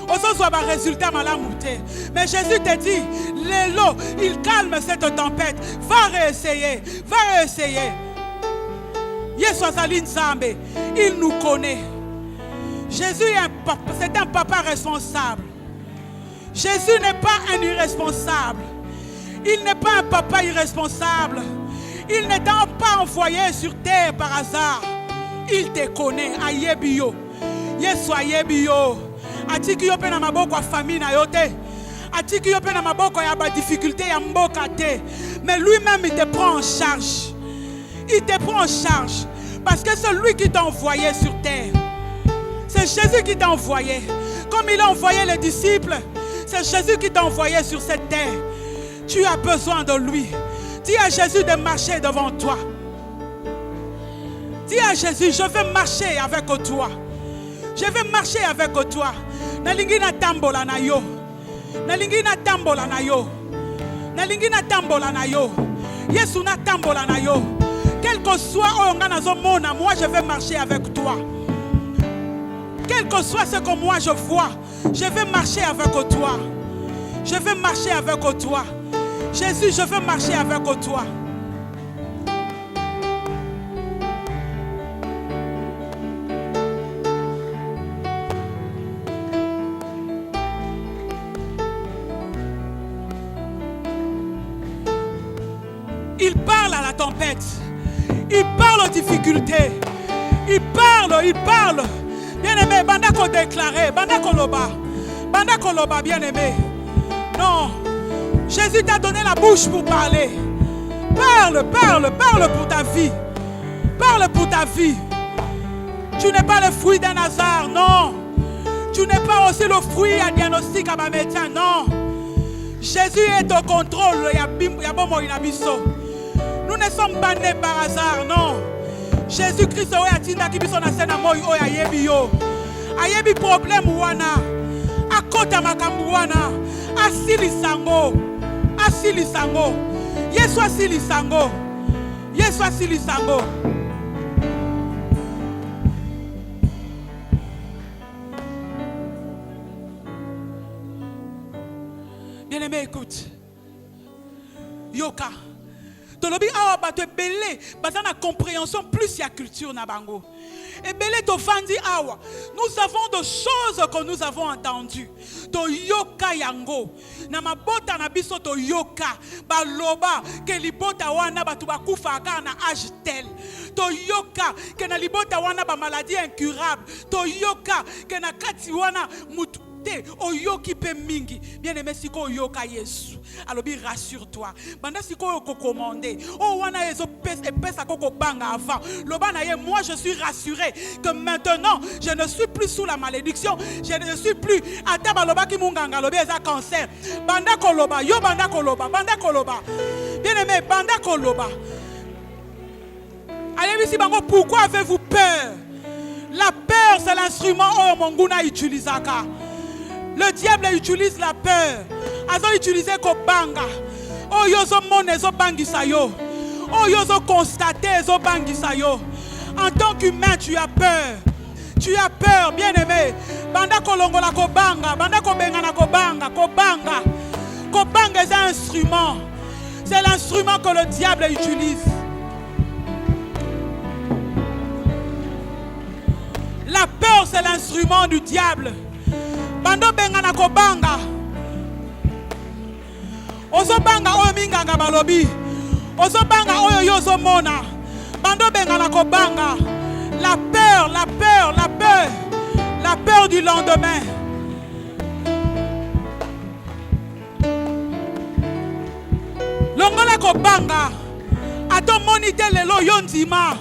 Aux ba résultat malamouté. Mais Jésus te dit, l'élo, il calme cette tempête. Va réessayer, va réessayer. Yesu azali nzambe, il nous connaît. Jésus c'est un papa responsable. Jésus n'est pas un irresponsable. Il n'est pas un papa irresponsable. Il n'est pas envoyé sur terre par hasard. Il te connaît. Ayebio. Yesu ayebio. Atiki yo pe na maboko ya famille na yo te. Atiki yo pe na maboko ya ba difficulté ya mboka te. Mais lui-même il te prend en charge. Il te prend en charge. Parce que c'est lui qui t'a envoyé sur terre. C'est Jésus qui t'a envoyé. Comme il a envoyé les disciples, c'est Jésus qui t'a envoyé sur cette terre. Tu as besoin de lui. Dis à Jésus de marcher devant toi. Dis à Jésus, je vais marcher avec toi. Je vais marcher avec toi. Nalingi na tambola na yo. Nalingi na tambola na yo. Nalingi na tambola na yo. Yesu na tambola na yo. Quel que soit moi je vais marcher avec toi. Quel que soit ce que moi je vois, je vais marcher avec toi. Je vais marcher avec toi. Jésus, je veux marcher avec toi. Il parle à la tempête. Il parle aux difficultés. Il parle. Bien-aimé, banda ko déclaré, banda koloba, bien-aimé. Non, Jésus t'a donné la bouche pour parler. Parle pour ta vie. Parle pour ta vie. Tu n'es pas le fruit d'un hasard, non. Tu n'es pas aussi le fruit à diagnostic à ma médecin, non. Jésus est au contrôle. Nous ne sommes pas nés par hasard, non. Jésus-Christ a tinda ki biso na sena moyi o ya yebi yo. Ayebi problème wana. Akota makambu wana. Asili sango. Yesu asili sango. Bien-aimé, écoute. Yoka. Tolobi awa bato ebele baza na compréhension plus ya culture na bango. Ebele to fandi awa. Nous avons des choses que nous avons entendues. To yoka yango. Na mabota na biso to yoka. Baloba ke libota wana batu bakufa aka na âge tel. To yoka ke na libota wana ba maladie incurable. To yoka ke na kati wana mutu oyoki pe mingi. Bien-aimé, siko oyoka Yesu. Alobi rassure-toi. Banda siko oko commandé. Oh wana yeso pesa koko banga avant. Lobana ye, moi je suis rassuré que maintenant je ne suis plus sous la malédiction. Je ne suis plus ataba loba ki munganga lobi eza cancer. Banda koloba, yo banda koloba. Bien-aimé, banda koloba. Allez ici bango, pourquoi avez-vous peur? La peur c'est l'instrument oh monguna utilisaka. Le diable utilise la peur. Azo utiliser ko banga. Oh yozo mone zo bangisa yo. Oh yozo constater zo bangisa yo. En tant qu'humain, tu as peur. Tu as peur, bien-aimé. Banda kolongola ko banga, banda ko bengana ko banga, ko banga. Ko banga est un instrument. C'est l'instrument que le diable utilise. La peur, c'est l'instrument du diable. Bando bengana ko banga. Ozo banga oyo minganga balobi. Ozo banga oyo yozo mona. Bando bengana ko banga. La peur du lendemain. Longola ko banga. Ato monite lelo yondima.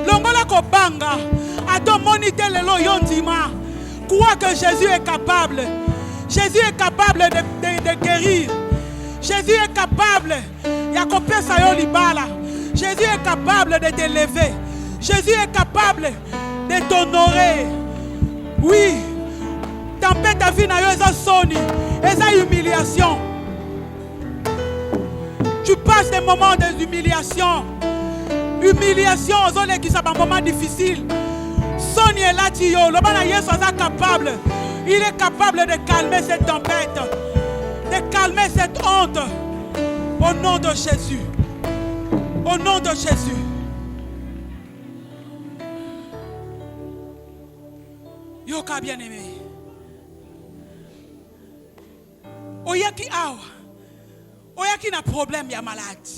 Longola ko banga. Ato monite lelo yondima. Crois que Jésus est capable. Jésus est capable de guérir. Jésus est capable. Jésus est capable de t'élever. Jésus est capable de t'honorer. Oui. Tempête ta vie na yo eza soni. Eza humiliation. Tu passes des moments d'humiliation. Humiliation, qui sont un moment difficile. Soni est là, Tio. Le bon Yesu est capable. Il est capable de calmer cette tempête. De calmer cette honte. Au nom de Jésus. Au nom de Jésus. Yoka bien-aimé. Oyaki awa. Oyaki na problème ya malade.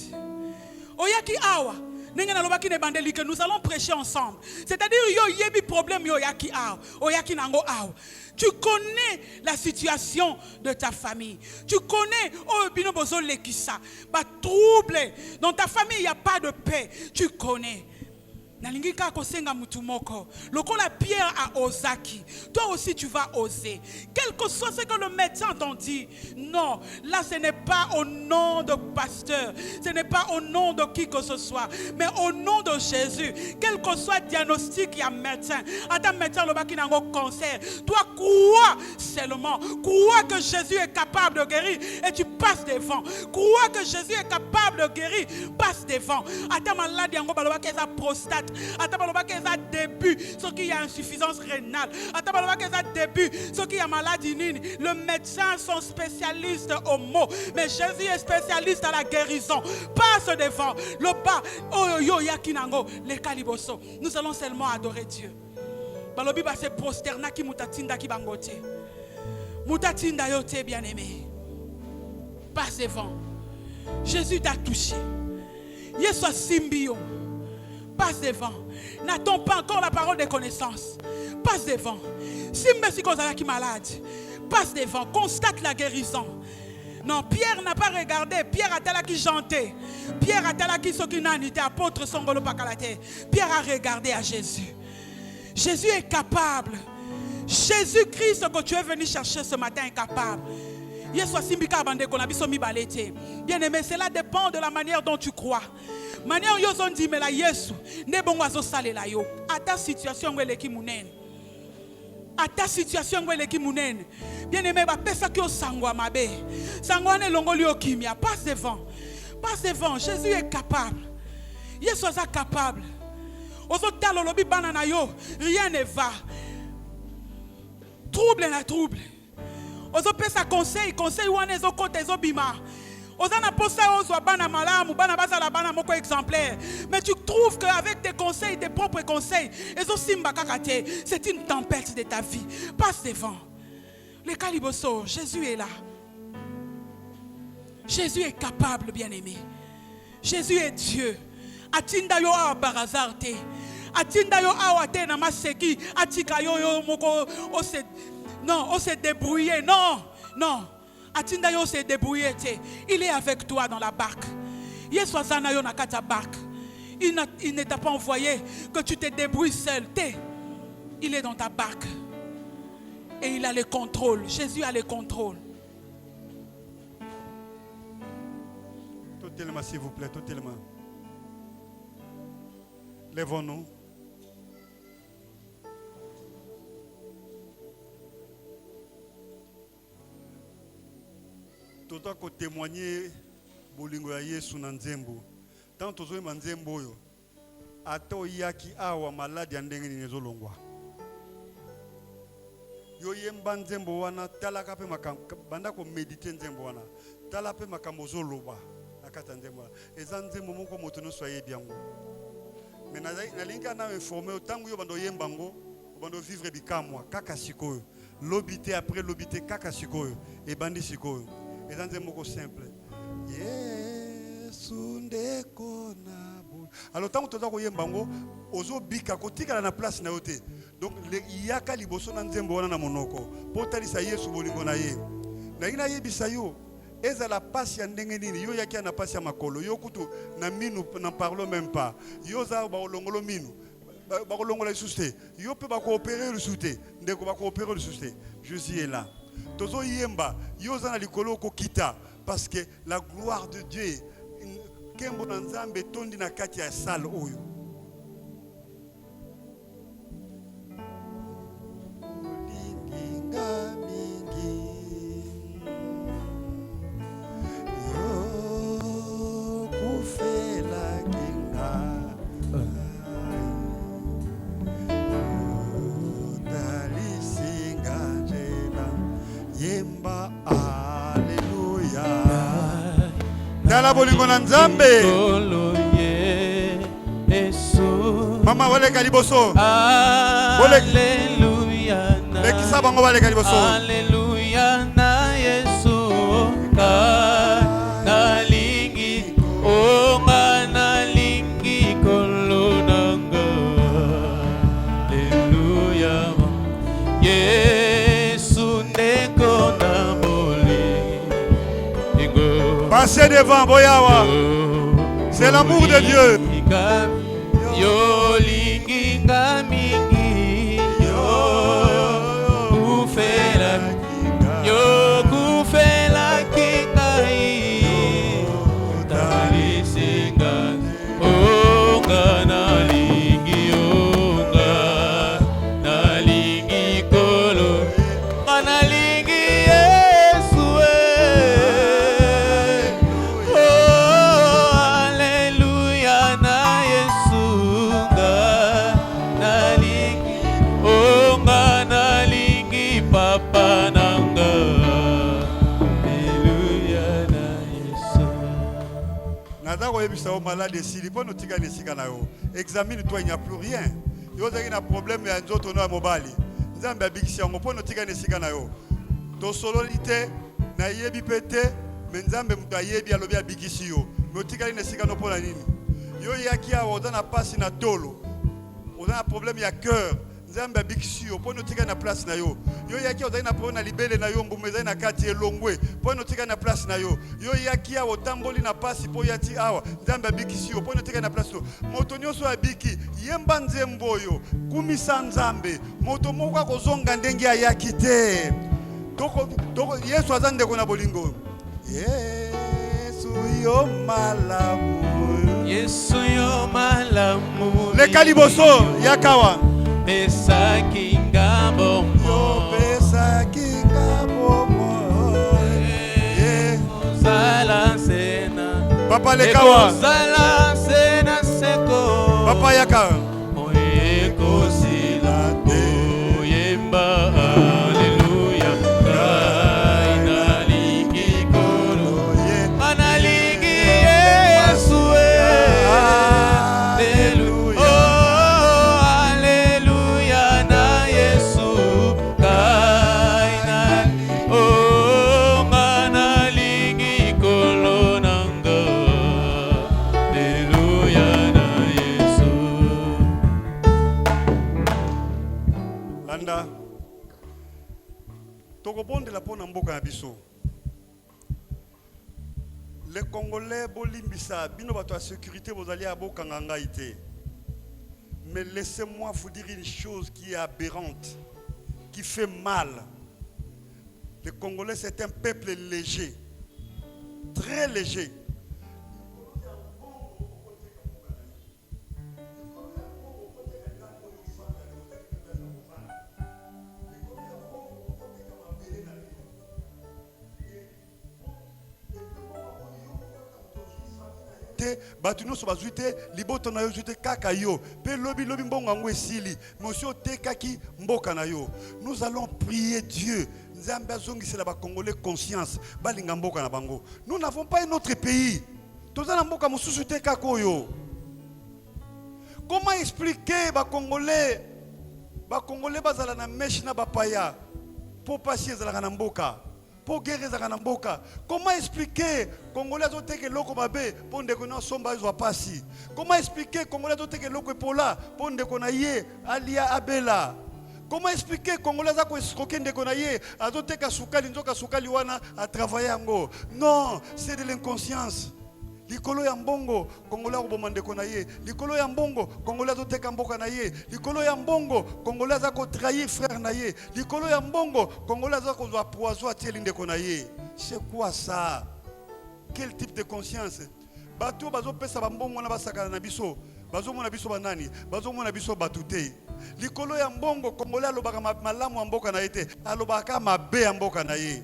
Oyaki awa. Nous allons prêcher ensemble. C'est-à-dire, yo yebi problème yo yaki awa. Oyaki nango awa. Tu connais la situation de ta famille. Tu connais oh bino bozo lekisa. Ba trouble dans ta famille, il n'y a pas de paix. Tu connais. Nalingika kosenga mutumoko. Lokola Pierre a osaki. Toi aussi tu vas oser. Quel que soit ce que le médecin t'en dit. Non, là ce n'est pas au nom de pasteur. Ce n'est pas au nom de qui que ce soit. Mais au nom de Jésus. Quel que soit le diagnostic, il y a médecin. Attends médecin le baki nango cancer. Toi crois seulement. Crois que Jésus est capable de guérir. Et tu passes devant. Crois que Jésus est capable de guérir. Passe devant. Attends malade yango baloba keza prostate. Atabaloba keza début, ce qui y a insuffisance rénale. Atabaloba keza début, ce qui y a maladie nini. Le médecin sont spécialistes au mot, mais Jésus est spécialiste à la guérison. Passe devant. Le bas, oh yo yakinango, les caliboso. Nous allons seulement adorer Dieu. Balobi ba se prosterna ki mutatinda ki bangote. Mutatinda yote bien-aimé. Passe devant. Jésus t'a touché. Yesu Simbio. Passe devant. N'attends pas encore la parole de connaissance. Passe devant. Si Messi qui est malade, passe devant. Constate la guérison. Non, Pierre n'a pas regardé. Pierre a tel qui chantait. Pierre a tel qui s'occupe apôtre Songolo Pakalate. Pierre a regardé à Jésus. Jésus est capable. Jésus-Christ que tu es venu chercher ce matin est capable. Bien-aimé, cela dépend de la manière dont tu crois. Manière yo zon di mela Yesu ne bon wazo salela yo. À ta situation ngwele ki munene. À ta situation ngwele ki munene. Bien-aimé, ba pesa ki o sangwa mabe. Sangwa ne longoli o kimia. Passe devant. Passe devant. Jésus est capable. Yesu est capable. Ozo talo lobi banana yo, rien ne va. Trouble na trouble. Ozo pesa conseil wane zo kote zo bima. Ozana posa ozo bana malamu, bana bazala bana moko exemplaire. Mais tu trouves qu'avec tes conseils, tes propres conseils, ezo simba kakate, c'est une tempête de ta vie. Passe devant. Le caliboso, Jésus est là. Jésus est capable, bien-aimé. Jésus est Dieu. Atinda yo a barazarte. Atinda yo awate na maseki. Atika yo moko on s'est débrouillé. Non, non. Atinda yo s'est débrouillé. Il est avec toi dans la barque. Yesu azana yo na kata barque. Il ne t'a pas envoyé que tu te débrouilles seul. Il est dans ta barque. Et il a le contrôle. Jésus a le contrôle. Totalement, s'il vous plaît, totalement. Lèvons-nous. Tout à coup témoigner bolingo ya Yesu na nzembo. Tant tozo ma nzembo yo. Ato yaki awa maladi andenge ni nezolongwa. Yo yemba nzembo wana talaka pe makambo banda ko méditer nzembo wana. Tala pe makambo zoloba akata nzembo. Eza nzembo moko moto no soye biango. Mais na linga na informé autant yo bando yembango, bando vivre bikamwa kaka sikoyo. Lobité après lobité kaka sikoyo et bandi sikoyo. Et dans un mot simple. Yesu ndeko na bo. Alors tant que tu as yembango, ozo bika kotika na place na yote. Donc le yaka liboso na nzembo wana na monoko. Potali sa Yesu bolingo na ye. Na ina yebisa yo. Eza la passe ya ndenge nini yo yaki na passe ya makolo yo kutu na minu n'en parlons même pas. Yo za ba olongolo minu. Ba olongola lisuste. Yo pe ba coopérer le soute. Ndeko ba coopérer le soute. Jésus est là. Tozo yemba yozana likolo ko kita parce que la gloire de Dieu kembo na nzambe tondi na kati ya salle oyo linginga mingi yo kufela kinga yemba alléluia dala bolingo na nzambe mama wale kaliboso alléluia lekisa bango wale kaliboso alléluia na Yesu nalingi onga nalingi kolonanga alléluia passez devant Boyawa. C'est l'amour de Dieu. Yo linginga mingi yo kufela kingai talisinga onga nalingi kolo nalingi Yesu haleluya na Yesu nalingi papa nanga haleluya na Yesu. Nada ko yebisa o malade sili po notika nesika na yo. Examine-toi, il n'y a plus rien. Yo zaki na problème ya nzoto na mobali. Nzambe abikisi yango po notika nesika na yo. To sololité na yebi pété, mais nzambe muta yebi alobi abikisi yo. Notika nesika no po na nini? Yo yaki awa oza na pasi na tolo. Oza na problème ya cœur. Nzambe abikisi yo po notika na place na yo. Yo yaki oza na problème na libele na yo mbumu eza na kati elongwe po notika na place na yo. Yo yaki awa otamboli na pasi po yati awa Nzambe abikisi yo po notika na place yo. Moto nyonso abiki yemba nzembo oyo kumisa Nzambe. Moto moko akozonga ndenge ayaki te. Toko Yesu aza ndeko na bolingo. Yesu yo malamu. Yesu yo malamu. Le kaliboso yakawa. Pesa kinga bomo. Pesa kinga bomo. Zala sena. Papa lekawa. Zala sena seko. Papa yaka. Oye kosila te. Oyemba haleluya. Kaina lingi kolo. Analingi Yesu. Haleluya. Oh haleluya na Yesu. Kaina. Oh analingi kolo nanga. Haleluya na Yesu. Landa. Tokobondela pona mboka na biso. Les Congolais bolimbisa bino bato ya sécurité bozali abokanga ngai te. Mais laissez-moi vous dire une chose qui est aberrante, qui fait mal. Les Congolais c'est un peuple léger, très léger. Batu nyonso bazwi te liboto na yo zwi te kaka yo pe lobi mbongo yango esili monsieur otekaki mboka na yo. Nous allons prier Dieu Nzambe azongisela ba Congolais conscience balinga mboka na bango. Nous n'avons pas un autre pays. Toza na mboka mosusu te kaka oyo. Comment expliquer ba Congolais bazala na meshi na bapaya po pasi ezalaka na mboka po guerre ezalaka na mboka? Comment expliquer Congolais azoteke loko mabe po ndeko na somba ezwa pasi? Comment expliquer Congolais azoteke loko epola po ndeko na ye alia abela? Comment expliquer Congolais azako escroquer ndeko na ye azoteka sukali nzoka sukali wana a travailler yango? Non, c'est de l'inconscience. Likolo ya mbongo Congolais akoboma ndeko na ye. Likolo ya mbongo Congolais azoteka mboka na ye. Likolo ya mbongo Congolais azako trahir frère na ye. Likolo ya mbongo Congolais azako zwa poison atieli ndeko na ye. C'est quoi ça? Quel type de conscience? Bato bazopesa bambongo na basakana na biso. Bazomona biso banani? Bazomona biso batute. Likolo ya mbongo Congolais alobaka malamu ya mboka na ye te. Alobaka mabe ya mboka na ye.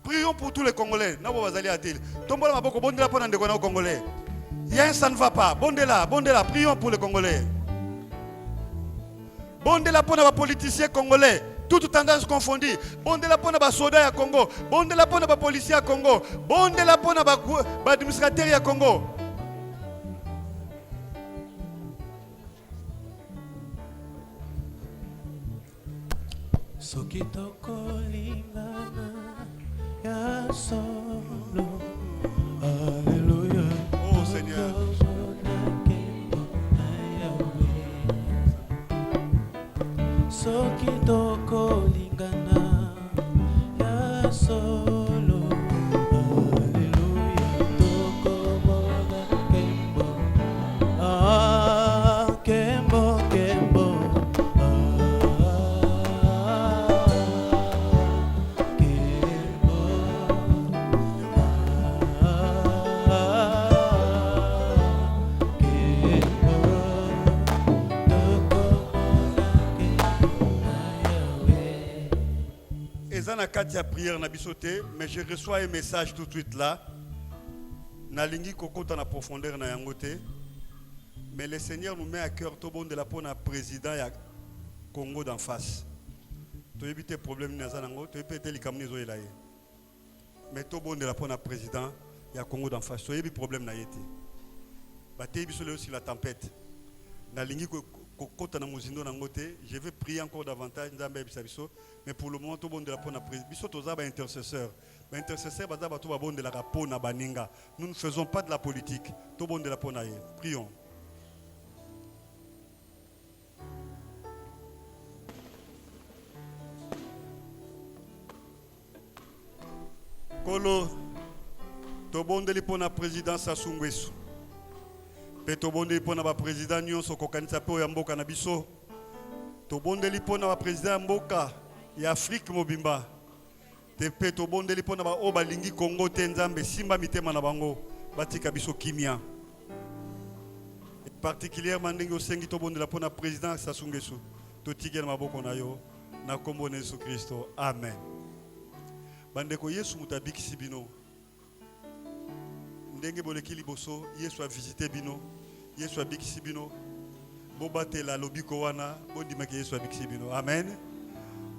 Prions pour tous les Congolais. Nabo bazali atil. Tombola maboko bondela pona ndeko na Congolais. Rien ça ne va pas. Bondela. Prions pour les Congolais. Bondela pona ba politiciens congolais. Toutes tendances confondues. Bondela pona ba soldats ya Congo. Bondela pona ba policiers ya Congo. Bondela pona ba administrateurs ya Congo. Sokitoko lingana ya solo. Alléluia. Oh Seigneur. Sokitoko lingana ya solo. Alléluia. Toko moda kembo. Ah, kembo. Na kati ya prière na bisote, mais je reçois un message tout de suite là. Na lingi kokota na profondeur na yangote. Mais le Seigneur nous met à cœur tout bon de la pona président ya Congo d'en face. Tu éviter problème na zanango, tu éviter les kamni zo elaye. Mais tout bon de la pona président ya Congo d'en face, tu éviter problème na yete. Ba te biso le aussi la tempête. Na lingi kokota na mozindo na ngote, je vais prier encore davantage nzambe bisabiso. Mais pour le moment, tout le monde de la pona président, tous les intercesseurs. Les intercesseurs, nous ne faisons pas de la politique. Tout le monde de la pona. Prions. Kolo, tobondeli pona président Sassou Nguesso. Pe tobondeli pona ba président nyonso kokanisa pe ya mboka na biso. Tobondeli pona ba président mboka ya Afrique mobimba. Te pe tobondeli pona ba oba lingi Congo te nzambe simba mitema na bango batika biso kimia. Particulièrement ndenge osengi tobondela pona président Sassou Nguesso. Totikela maboko na yo na kombo na Yesu Kristo. Amen. Bandeko Yesu mutabikisi bino. Ndenge boleki liboso Yesu a visité bino. Yesu a bikisi bino. Bobatela lobiko wana bondimaki Yesu a bikisi bino. Amen.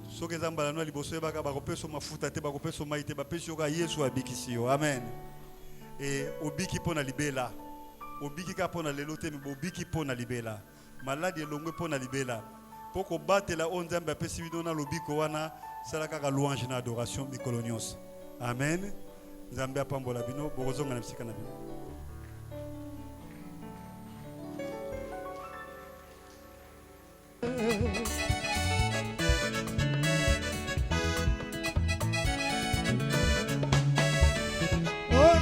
Soki zambala no liboso ebaka bakopeso mafuta te bakopeso maite bapesi yoka Yesu a bikisi yo. Amen. Et obiki pona libela. Obiki ka pona lelo te obiki pona libela. Maladi elongwe pona libela. Poko batela onzambe apesi bino na lobiko wana salaka ka louange na adoration mikolo nyonso. Amen. Nzambe apambola bino bokozonga na bisika na bino.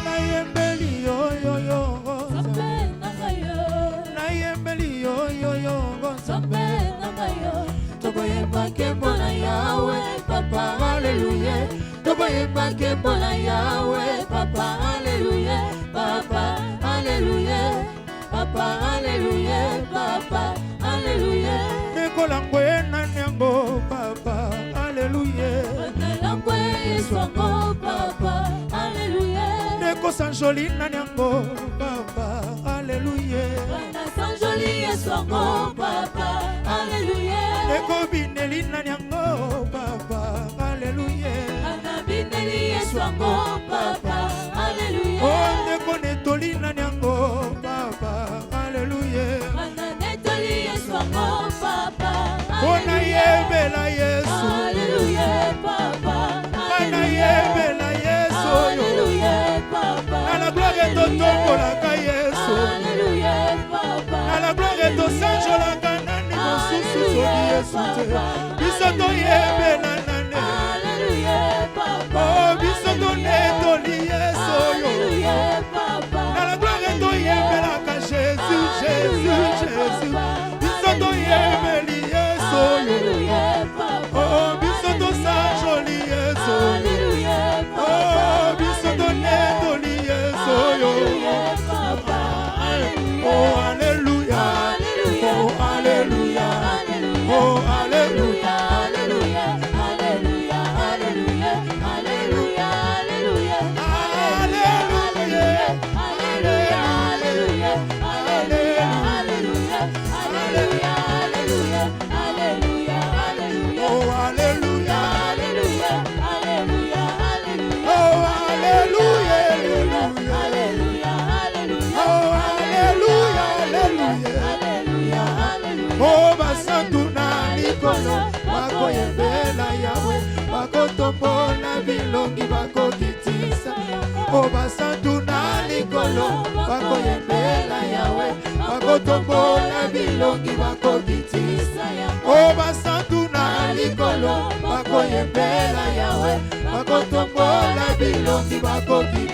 na yembeli yo yo yo na yembeli yo yo yo tokoyemba kembo na Yahweh papa hallelujah tokoyemba kembo na Yahweh papa hallelujah papa hallelujah papa hallelujah papa hallelujah nekolangwe na nyango papa hallelujah nekolangwe Yesu papa hallelujah nekosanjoli na nyango papa hallelujah nekosanjoli Yesu papa hallelujah nekobineli na nyango papa hallelujah anabineli Yesu papa hallelujah oh nekonetoli na nyango papa hallelujah ananetoli Yesu papa ona yebela Yesu hallelujah papa ana yebela Yesu hallelujah papa na la gloire totombolaka Yesu hallelujah papa na la gloire tosanjolaka nani mosusu soki Yesu te biso toyebela nane hallelujah papa oh biso tonetoli Yesu hallelujah papa na la gloire toyebelaka Jésus Jésus Jésus biso toyebeli Yesu hallelujah papa oh biso tosanjoli Yesu hallelujah papa oh biso tonetoli Yesu hallelujah papa oh hallelujah oh hallelujah oh hallelujah hallelujah hallelujah hallelujah hallelujah hallelujah hallelujah hallelujah hallelujah hallelujah hallelujah hallelujah hallelujah hallelujah oh hallelujah hallelujah hallelujah hallelujah oh hallelujah hallelujah hallelujah oh hallelujah hallelujah hallelujah oh basantu na likolo bakoyembela Yawe bakotombola bilongi bakokitisa oh basantu na likolo bakoyembela Yawe bakotombola bilongi bakokitisa oh basantu na likolo bakoyembela Yawe bakotombola bilongi bakokitisa